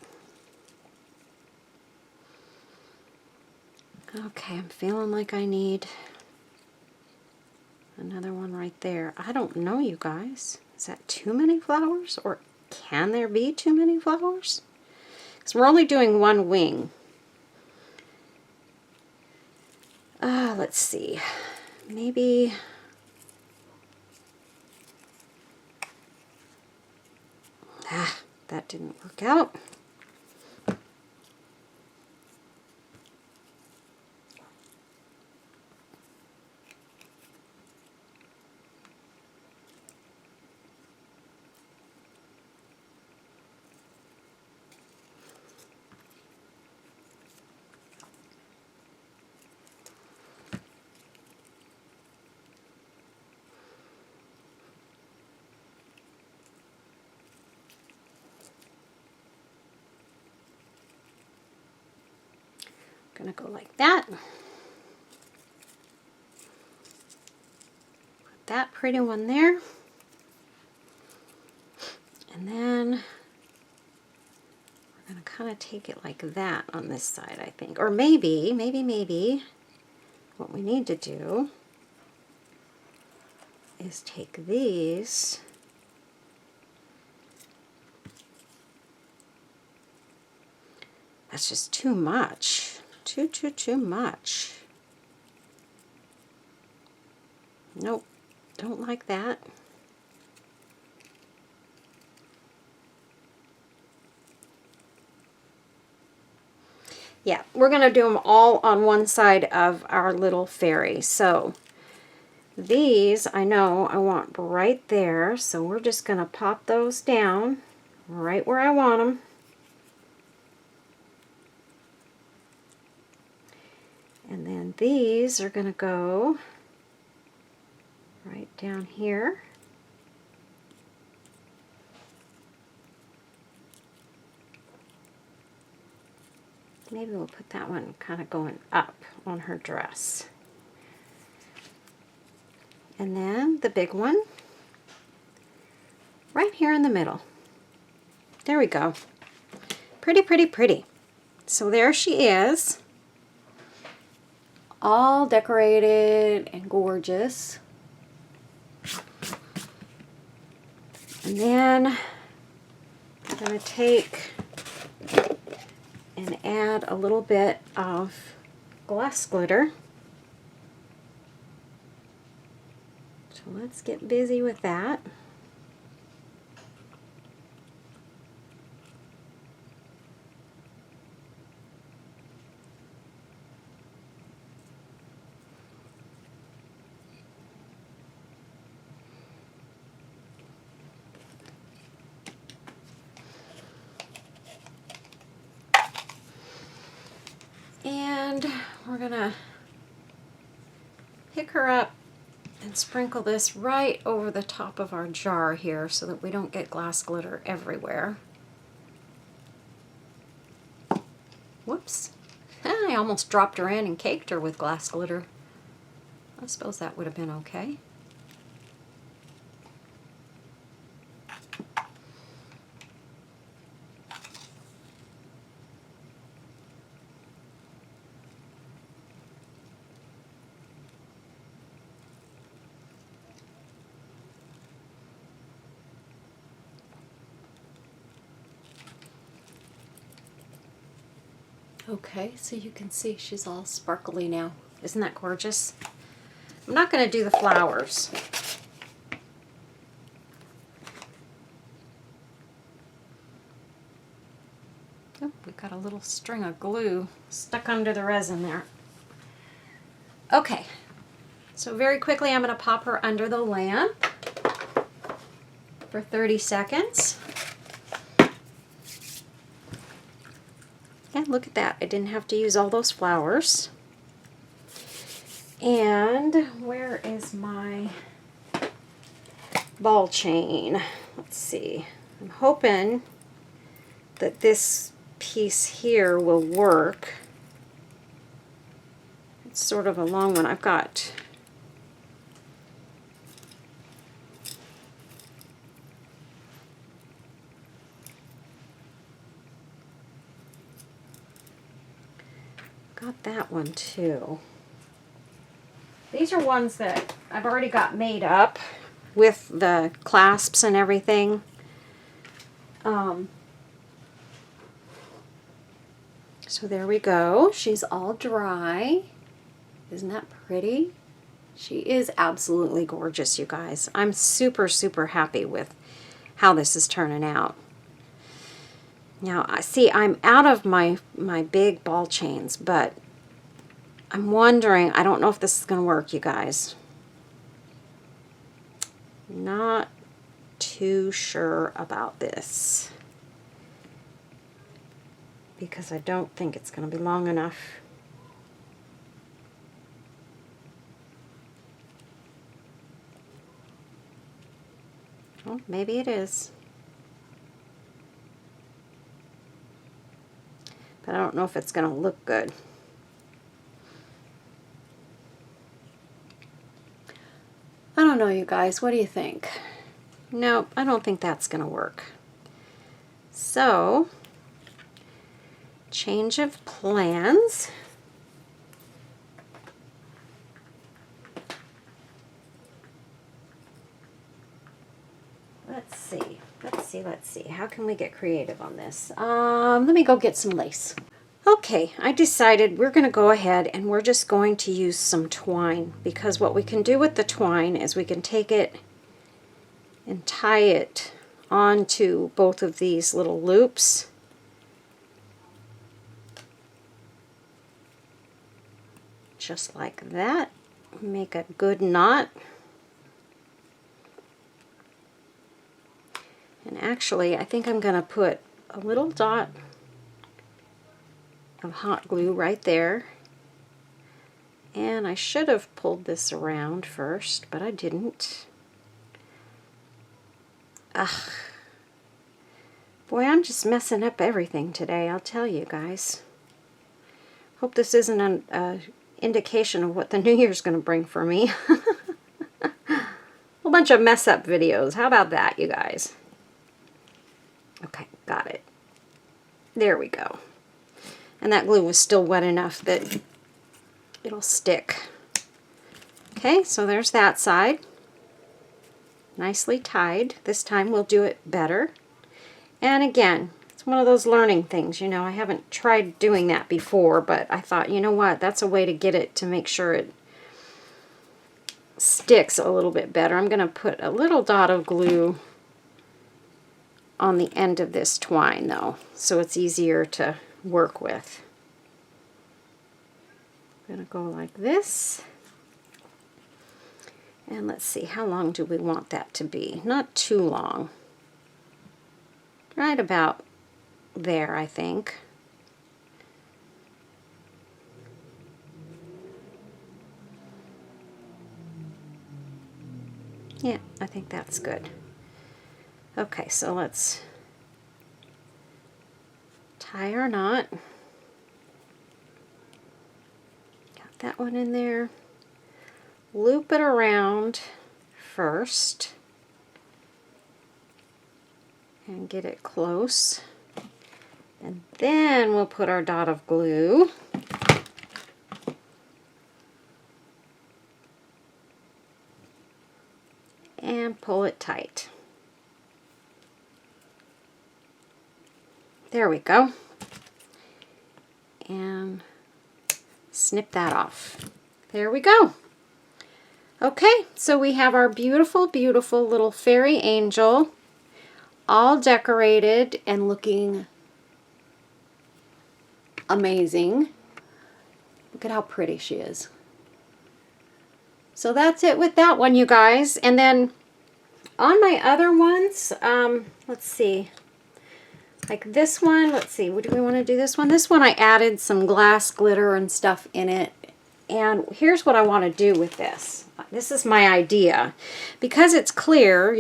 Okay, I'm feeling like I need another one right there. I don't know, you guys. Is that too many flowers, or can there be too many flowers? Because we're only doing one wing. Let's see. Maybe... that didn't work out. Gonna go like that. Put that pretty one there. And then we're gonna kind of take it like that on this side, I think. Or maybe what we need to do is take these that's just too much. Too much. Nope, don't like that. Yeah, we're going to do them all on one side of our little fairy. So these, I know I want right there, so we're just going to pop those down right where I want them. And then these are going to go right down here. Maybe we'll put that one kind of going up on her dress. And then the big one right here in the middle. There we go. Pretty, pretty, pretty. So there she is. All decorated and gorgeous. And then I'm going to take and add a little bit of glass glitter. So let's get busy with that. And we're gonna pick her up and sprinkle this right over the top of our jar here so that we don't get glass glitter everywhere. Whoops. I almost dropped her in and caked her with glass glitter. I suppose that would have been okay. Okay, so you can see she's all sparkly now. Isn't that gorgeous? I'm not going to do the flowers. Oh, we've got a little string of glue stuck under the resin there. Okay, so very quickly I'm going to pop her under the lamp for 30 seconds. Yeah, look at that. I didn't have to use all those flowers. And where is my ball chain? Let's see. I'm hoping that this piece here will work. It's sort of a long one. I've got that one too. These are ones that I've already got made up with the clasps and everything. So there we go. She's all dry. Isn't that pretty? She is absolutely gorgeous, you guys. I'm super, super happy with how this is turning out. Now, I see I'm out of my big ball chains, but I'm wondering, I don't know if this is going to work, you guys. Not too sure about this, because I don't think it's going to be long enough. Well, maybe it is. But I don't know if it's going to look good. I don't know, you guys. What do you think? No, I don't think that's going to work. So, change of plans. Let's see. Let's see. How can we get creative on this? Let me go get some lace. Okay, I decided we're going to go ahead and we're just going to use some twine, because what we can do with the twine is we can take it and tie it onto both of these little loops. Just like that. Make a good knot. And actually, I think I'm going to put a little dot of hot glue right there. And I should have pulled this around first, but I didn't. Ugh. Boy, I'm just messing up everything today, I'll tell you guys. Hope this isn't an indication of what the new year's going to bring for me. A whole bunch of mess up videos. How about that, you guys? Okay, got it. There we go. And that glue was still wet enough that it'll stick. Okay, so there's that side. Nicely tied. This time we'll do it better. And again, it's one of those learning things, you know. I haven't tried doing that before, but I thought, you know what, that's a way to get it to make sure it sticks a little bit better. I'm going to put a little dot of glue on the end of this twine though, so it's easier to work with. I'm going to go like this. And let's see, how long do we want that to be? Not too long. Right about there, I think. Yeah, I think that's good. Okay, so let's tie our knot. Got that one in there. Loop it around first and get it close. And then we'll put our dot of glue. And pull it tight. There we go. And snip that off. There we go. Okay, so we have our beautiful, beautiful little fairy angel all decorated and looking amazing. Look at how pretty she is. So that's it with that one, you guys. And then on my other ones, let's see. Like this one, let's see, what do we want to do this one? This one I added some glass glitter and stuff in it. And here's what I want to do with this. This is my idea. Because it's clear,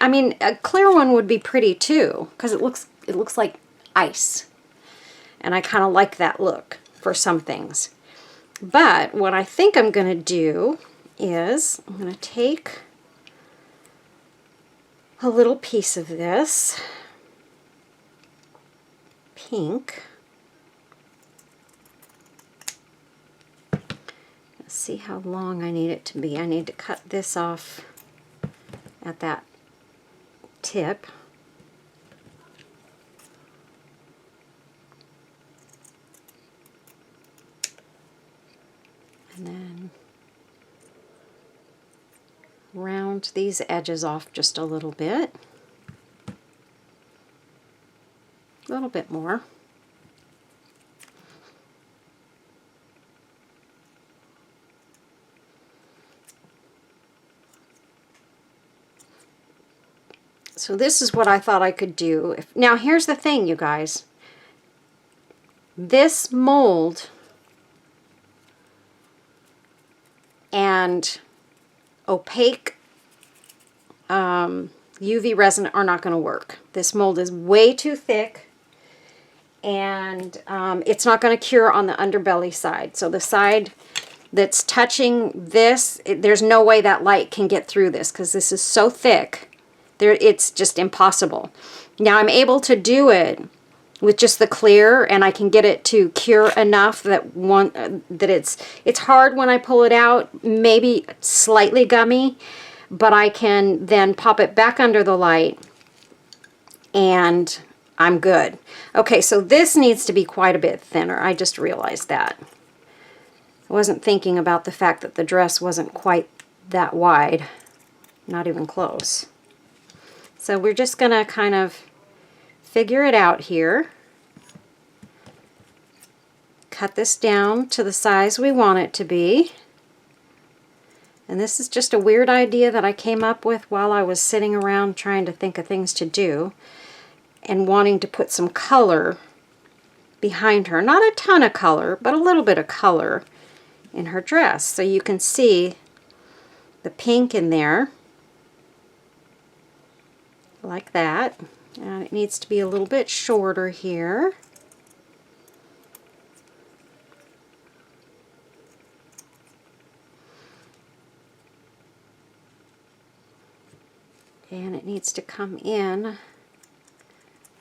I mean, a clear one would be pretty too, because it looks like ice. And I kind of like that look for some things. But what I think I'm going to do is I'm going to take a little piece of this pink. Let's see how long I need it to be. I need to cut this off at that tip. And then round these edges off just a little bit. A little bit more. So this is what I thought I could do. Now here's the thing, you guys. This mold and opaque UV resin are not going to work. This mold is way too thick, and it's not going to cure on the underbelly side. So the side that's touching this, there's no way that light can get through this because this is so thick. It's just impossible. Now I'm able to do it with just the clear, and I can get it to cure enough that it's hard when I pull it out, maybe slightly gummy, but I can then pop it back under the light and I'm good. Okay, so this needs to be quite a bit thinner. I just realized that. I wasn't thinking about the fact that the dress wasn't quite that wide, not even close. So we're just going to kind of figure it out here. Cut this down to the size we want it to be. And this is just a weird idea that I came up with while I was sitting around trying to think of things to do and wanting to put some color behind her. Not a ton of color, but a little bit of color in her dress. So you can see the pink in there. Like that. And it needs to be a little bit shorter here. And it needs to come in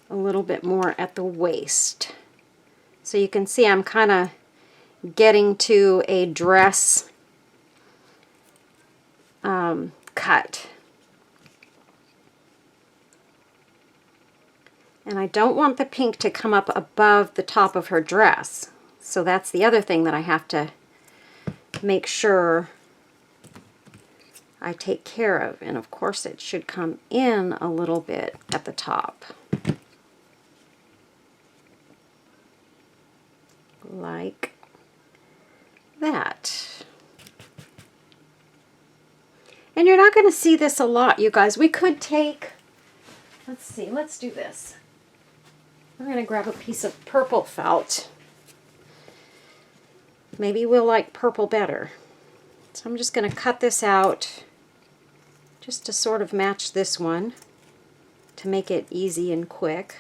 a little bit more at the waist. So you can see I'm kind of getting to a dress cut. And I don't want the pink to come up above the top of her dress. So that's the other thing that I have to make sure I take care of. And of course it should come in a little bit at the top. Like that. And you're not going to see this a lot, you guys. We could take, let's see, let's do this. We're going to grab a piece of purple felt. Maybe we'll like purple better. So I'm just going to cut this out just to sort of match this one to make it easy and quick.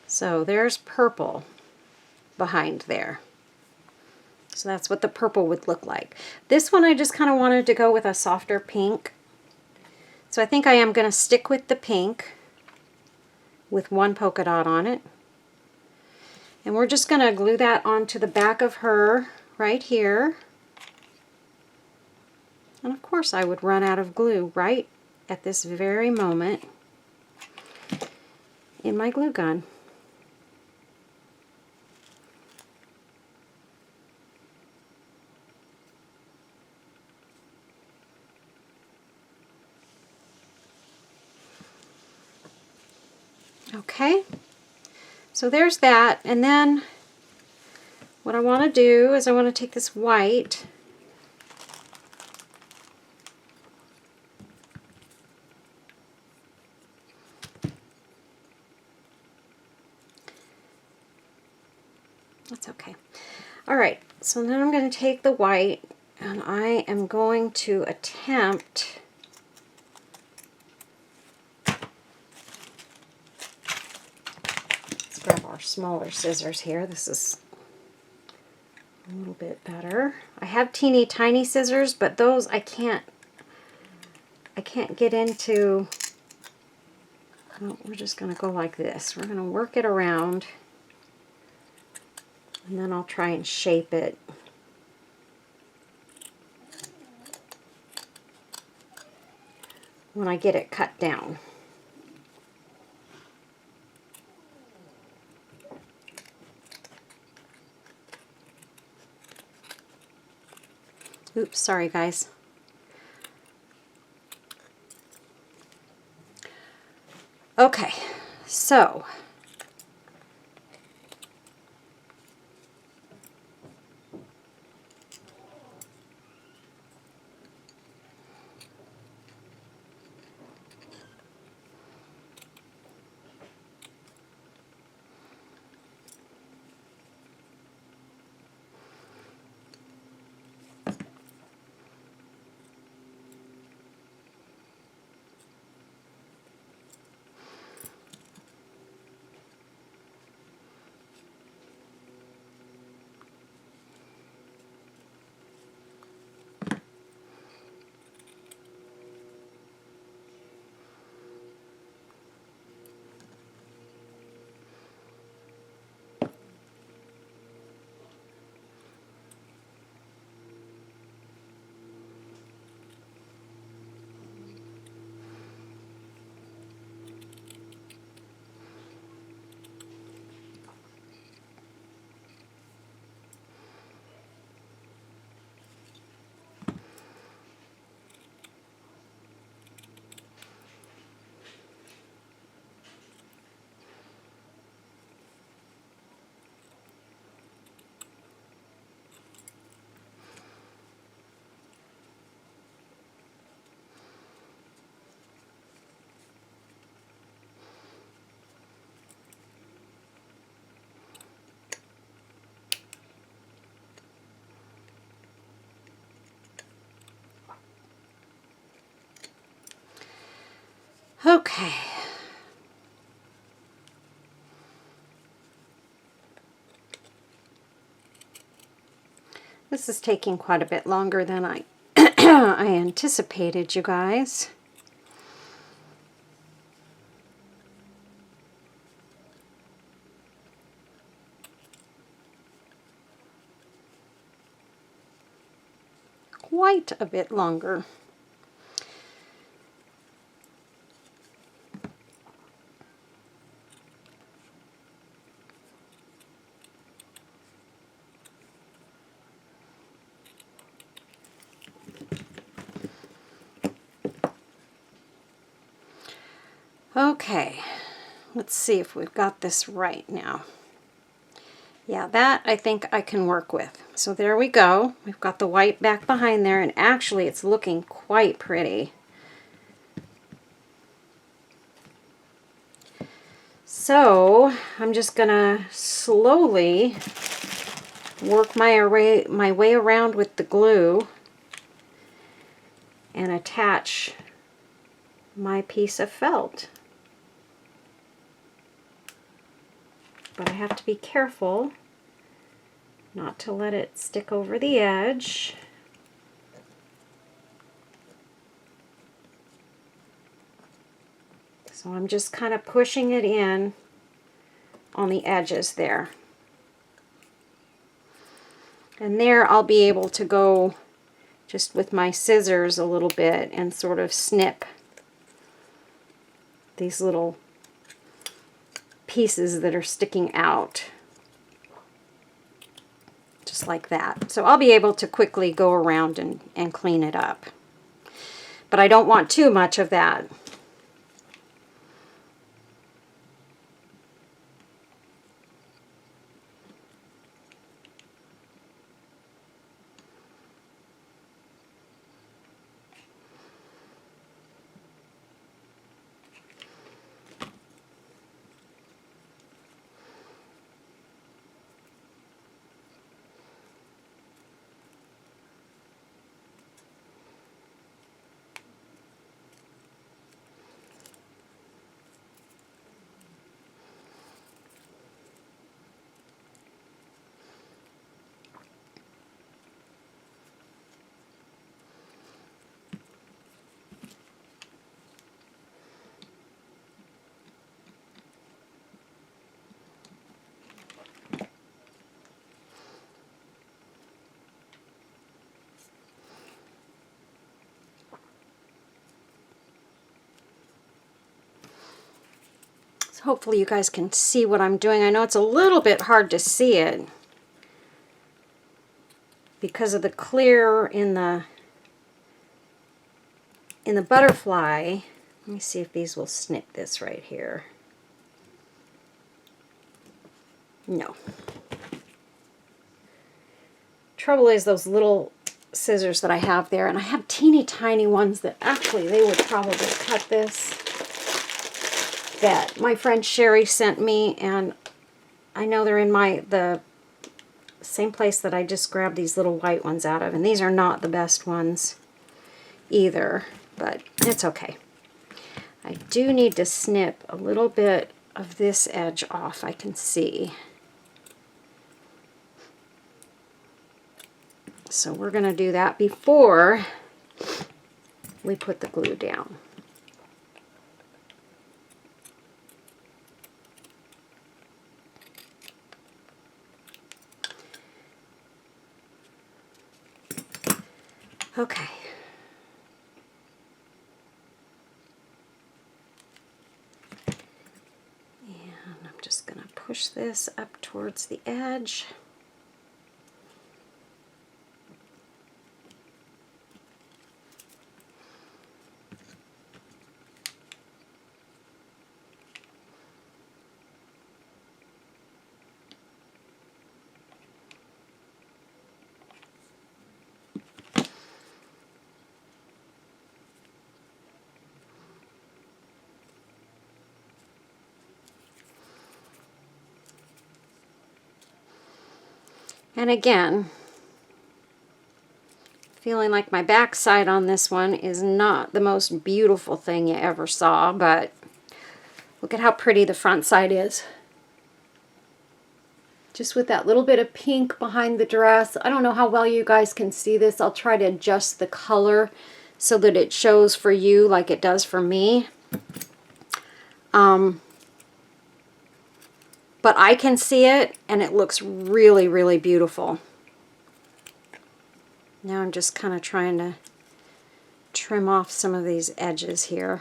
So there's purple behind there. So that's what the purple would look like. This one I just kind of wanted to go with a softer pink. So I think I am going to stick with the pink with one polka dot on it. And we're just going to glue that onto the back of her right here. And of course I would run out of glue right at this very moment in my glue gun. Okay, so there's that, and then what I want to do is I want to take this white that's okay. All right, so then I'm going to take the white and I am going to attempt grab our smaller scissors here. This is a little bit better. I have teeny tiny scissors, but those I can't get into. Well, we're just going to go like this. We're going to work it around, and then I'll try and shape it. When I get it cut down. Oops, sorry guys. Okay, so okay. This is taking quite a bit longer than I I anticipated, you guys. Quite a bit longer. Okay, let's see if we've got this right now. Yeah, that I think I can work with. So there we go. We've got the white back behind there, and actually it's looking quite pretty. So I'm just gonna slowly work my way around with the glue and attach my piece of felt. But I have to be careful not to let it stick over the edge. So I'm just kind of pushing it in on the edges there. And there I'll be able to go just with my scissors a little bit and sort of snip these little pieces that are sticking out. Just like that. So I'll be able to quickly go around and clean it up. But I don't want too much of that. Hopefully you guys can see what I'm doing. I know it's a little bit hard to see it because of the clear in the butterfly. Let me see if these will snip this right here. No. Trouble is those little scissors that I have there, and I have teeny tiny ones that actually they would probably cut this, that my friend Sherry sent me, and I know they're in the same place that I just grabbed these little white ones out of, and these are not the best ones either, but it's okay. I do need to snip a little bit of this edge off, I can see. So we're going to do that before we put the glue down. Okay. And I'm just going to push this up towards the edge. And again, feeling like my backside on this one is not the most beautiful thing you ever saw, but look at how pretty the front side is. Just with that little bit of pink behind the dress. I don't know how well you guys can see this. I'll try to adjust the color so that it shows for you like it does for me. But I can see it, and it looks really, really beautiful. Now I'm just kind of trying to trim off some of these edges here.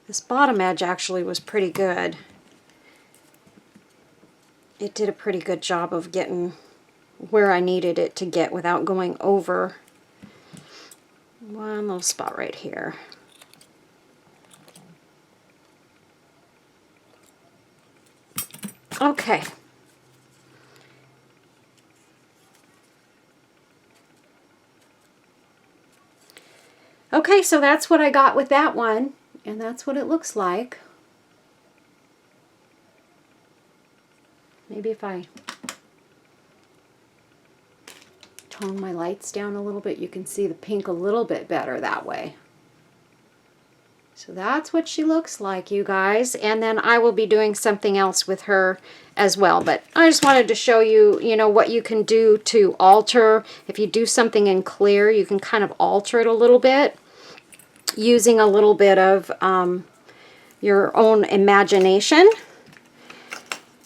This bottom edge actually was pretty good. It did a pretty good job of getting where I needed it to get without going over. One little spot right here. Okay. Okay, so that's what I got with that one, and that's what it looks like. Maybe if I tone my lights down a little bit, you can see the pink a little bit better that way. So that's what she looks like, you guys. And then I will be doing something else with her as well. But I just wanted to show you, you know, what you can do to alter. If you do something in clear, you can kind of alter it a little bit using a little bit of your own imagination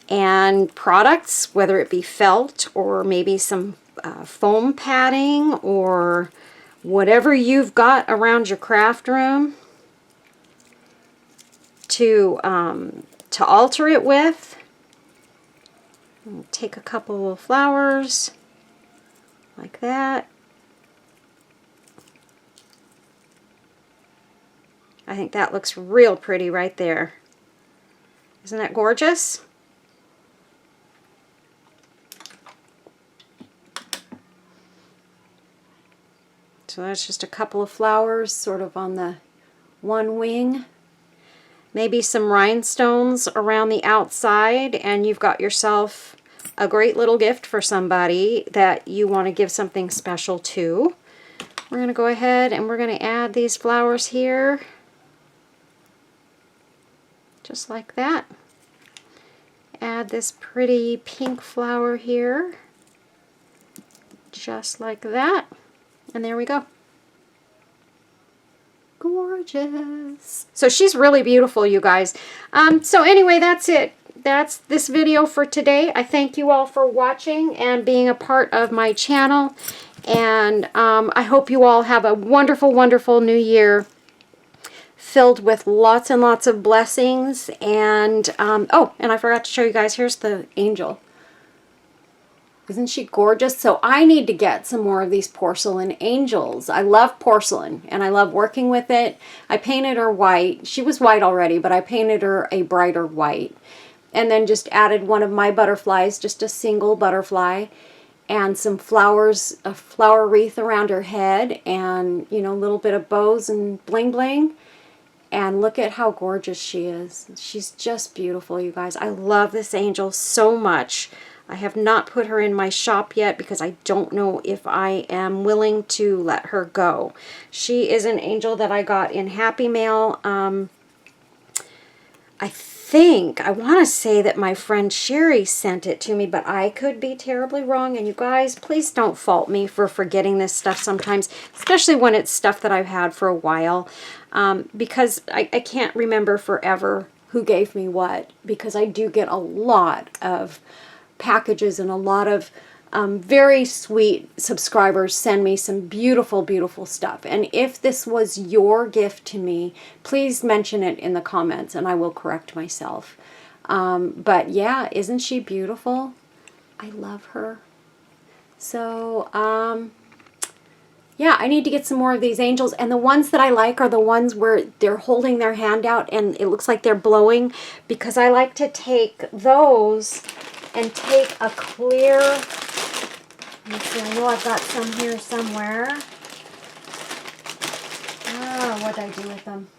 and products, whether it be felt or maybe some foam padding or whatever you've got around your craft room to alter it with. I'll take a couple of flowers like that. I think that looks real pretty right there. Isn't that gorgeous? So that's just a couple of flowers sort of on the one wing. Maybe some rhinestones around the outside, and you've got yourself a great little gift for somebody that you want to give something special to. We're going to go ahead and we're going to add these flowers here. Just like that. Add this pretty pink flower here. Just like that. And there we go. Gorgeous. So she's really beautiful, you guys. So anyway, that's it. That's this video for today. I thank you all for watching and being a part of my channel. And I hope you all have a wonderful, wonderful new year filled with lots and lots of blessings. And oh, and I forgot to show you guys, here's the angel. Isn't she gorgeous? So I need to get some more of these porcelain angels. I love porcelain and I love working with it. I painted her white. She was white already, but I painted her a brighter white. And then just added one of my butterflies, just a single butterfly, and some flowers, a flower wreath around her head, and, you know, a little bit of bows and bling bling. And look at how gorgeous she is. She's just beautiful, you guys. I love this angel so much. I have not put her in my shop yet because I don't know if I am willing to let her go. She is an angel that I got in Happy Mail. I want to say that my friend Sherry sent it to me, but I could be terribly wrong. And you guys, please don't fault me for forgetting this stuff sometimes, especially when it's stuff that I've had for a while, because I can't remember forever who gave me what, because I do get a lot of packages and a lot of very sweet subscribers send me some beautiful, beautiful stuff. And if this was your gift to me, please mention it in the comments and I will correct myself. But yeah, isn't she beautiful? I love her. So, yeah, I need to get some more of these angels. And the ones that I like are the ones where they're holding their hand out and it looks like they're blowing, because I like to take those and take a clear, let's see, I know I've got some here somewhere. Ah, what did I do with them?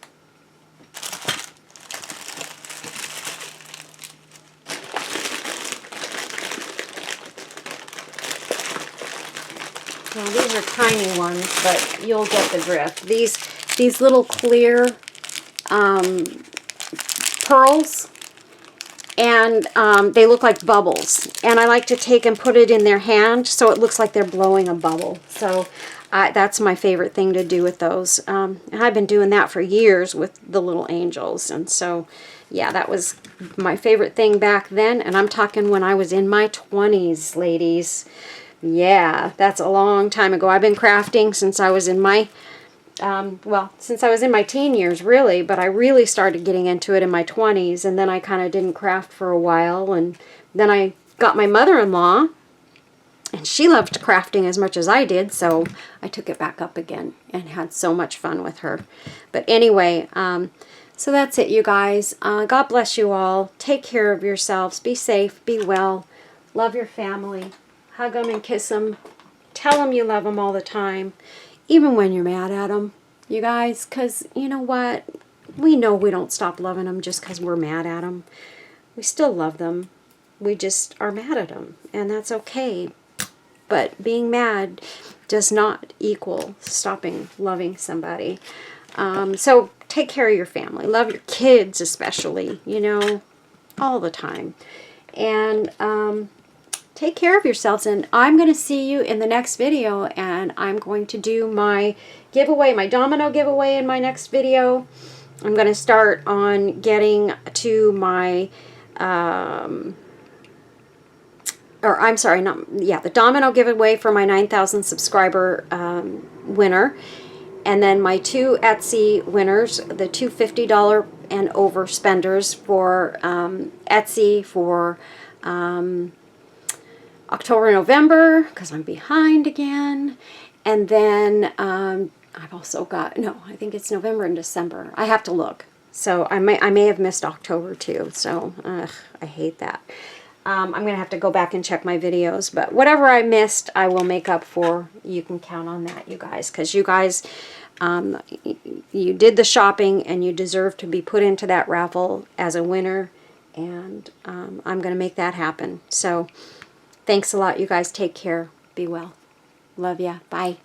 Well, these are tiny ones, but you'll get the drift. These little clear pearls, and they look like bubbles. And I like to take and put it in their hand so it looks like they're blowing a bubble. So that's my favorite thing to do with those. And I've been doing that for years with the little angels. And so, yeah, that was my favorite thing back then. And I'm talking when I was in my 20s, ladies. Yeah, that's a long time ago. I've been crafting since I was in my since I was in my teen years, really, but I really started getting into it in my 20s, and then I kind of didn't craft for a while, and then I got my mother-in-law, And she loved crafting as much as I did, so I took it back up again and had so much fun with her. But anyway, so that's it, you guys. God bless you all. Take care of yourselves. Be safe. Be well. Love your family. Hug them and kiss them. Tell them you love them all the time, even when you're mad at them, you guys, because you know what? We know we don't stop loving them just because we're mad at them. We still love them. We just are mad at them, and that's okay. But being mad does not equal stopping loving somebody. So take care of your family. Love your kids especially, you know, all the time. And take care of yourselves. And I'm going to see you in the next video. And I'm going to do my giveaway, my domino giveaway in my next video. I'm going to start on getting to my... the domino giveaway for my 9,000 subscriber winner. And then my 2 Etsy winners, the two $50 and over spenders for Etsy for October, November, because I'm behind again. And then I've also got, no, I think it's November and December. I have to look. So I may have missed October too. So I hate that. I'm going to have to go back and check my videos. But whatever I missed, I will make up for. You can count on that, you guys. Because you guys, you did the shopping and you deserve to be put into that raffle as a winner. And I'm going to make that happen. So thanks a lot, you guys. Take care. Be well. Love ya. Bye.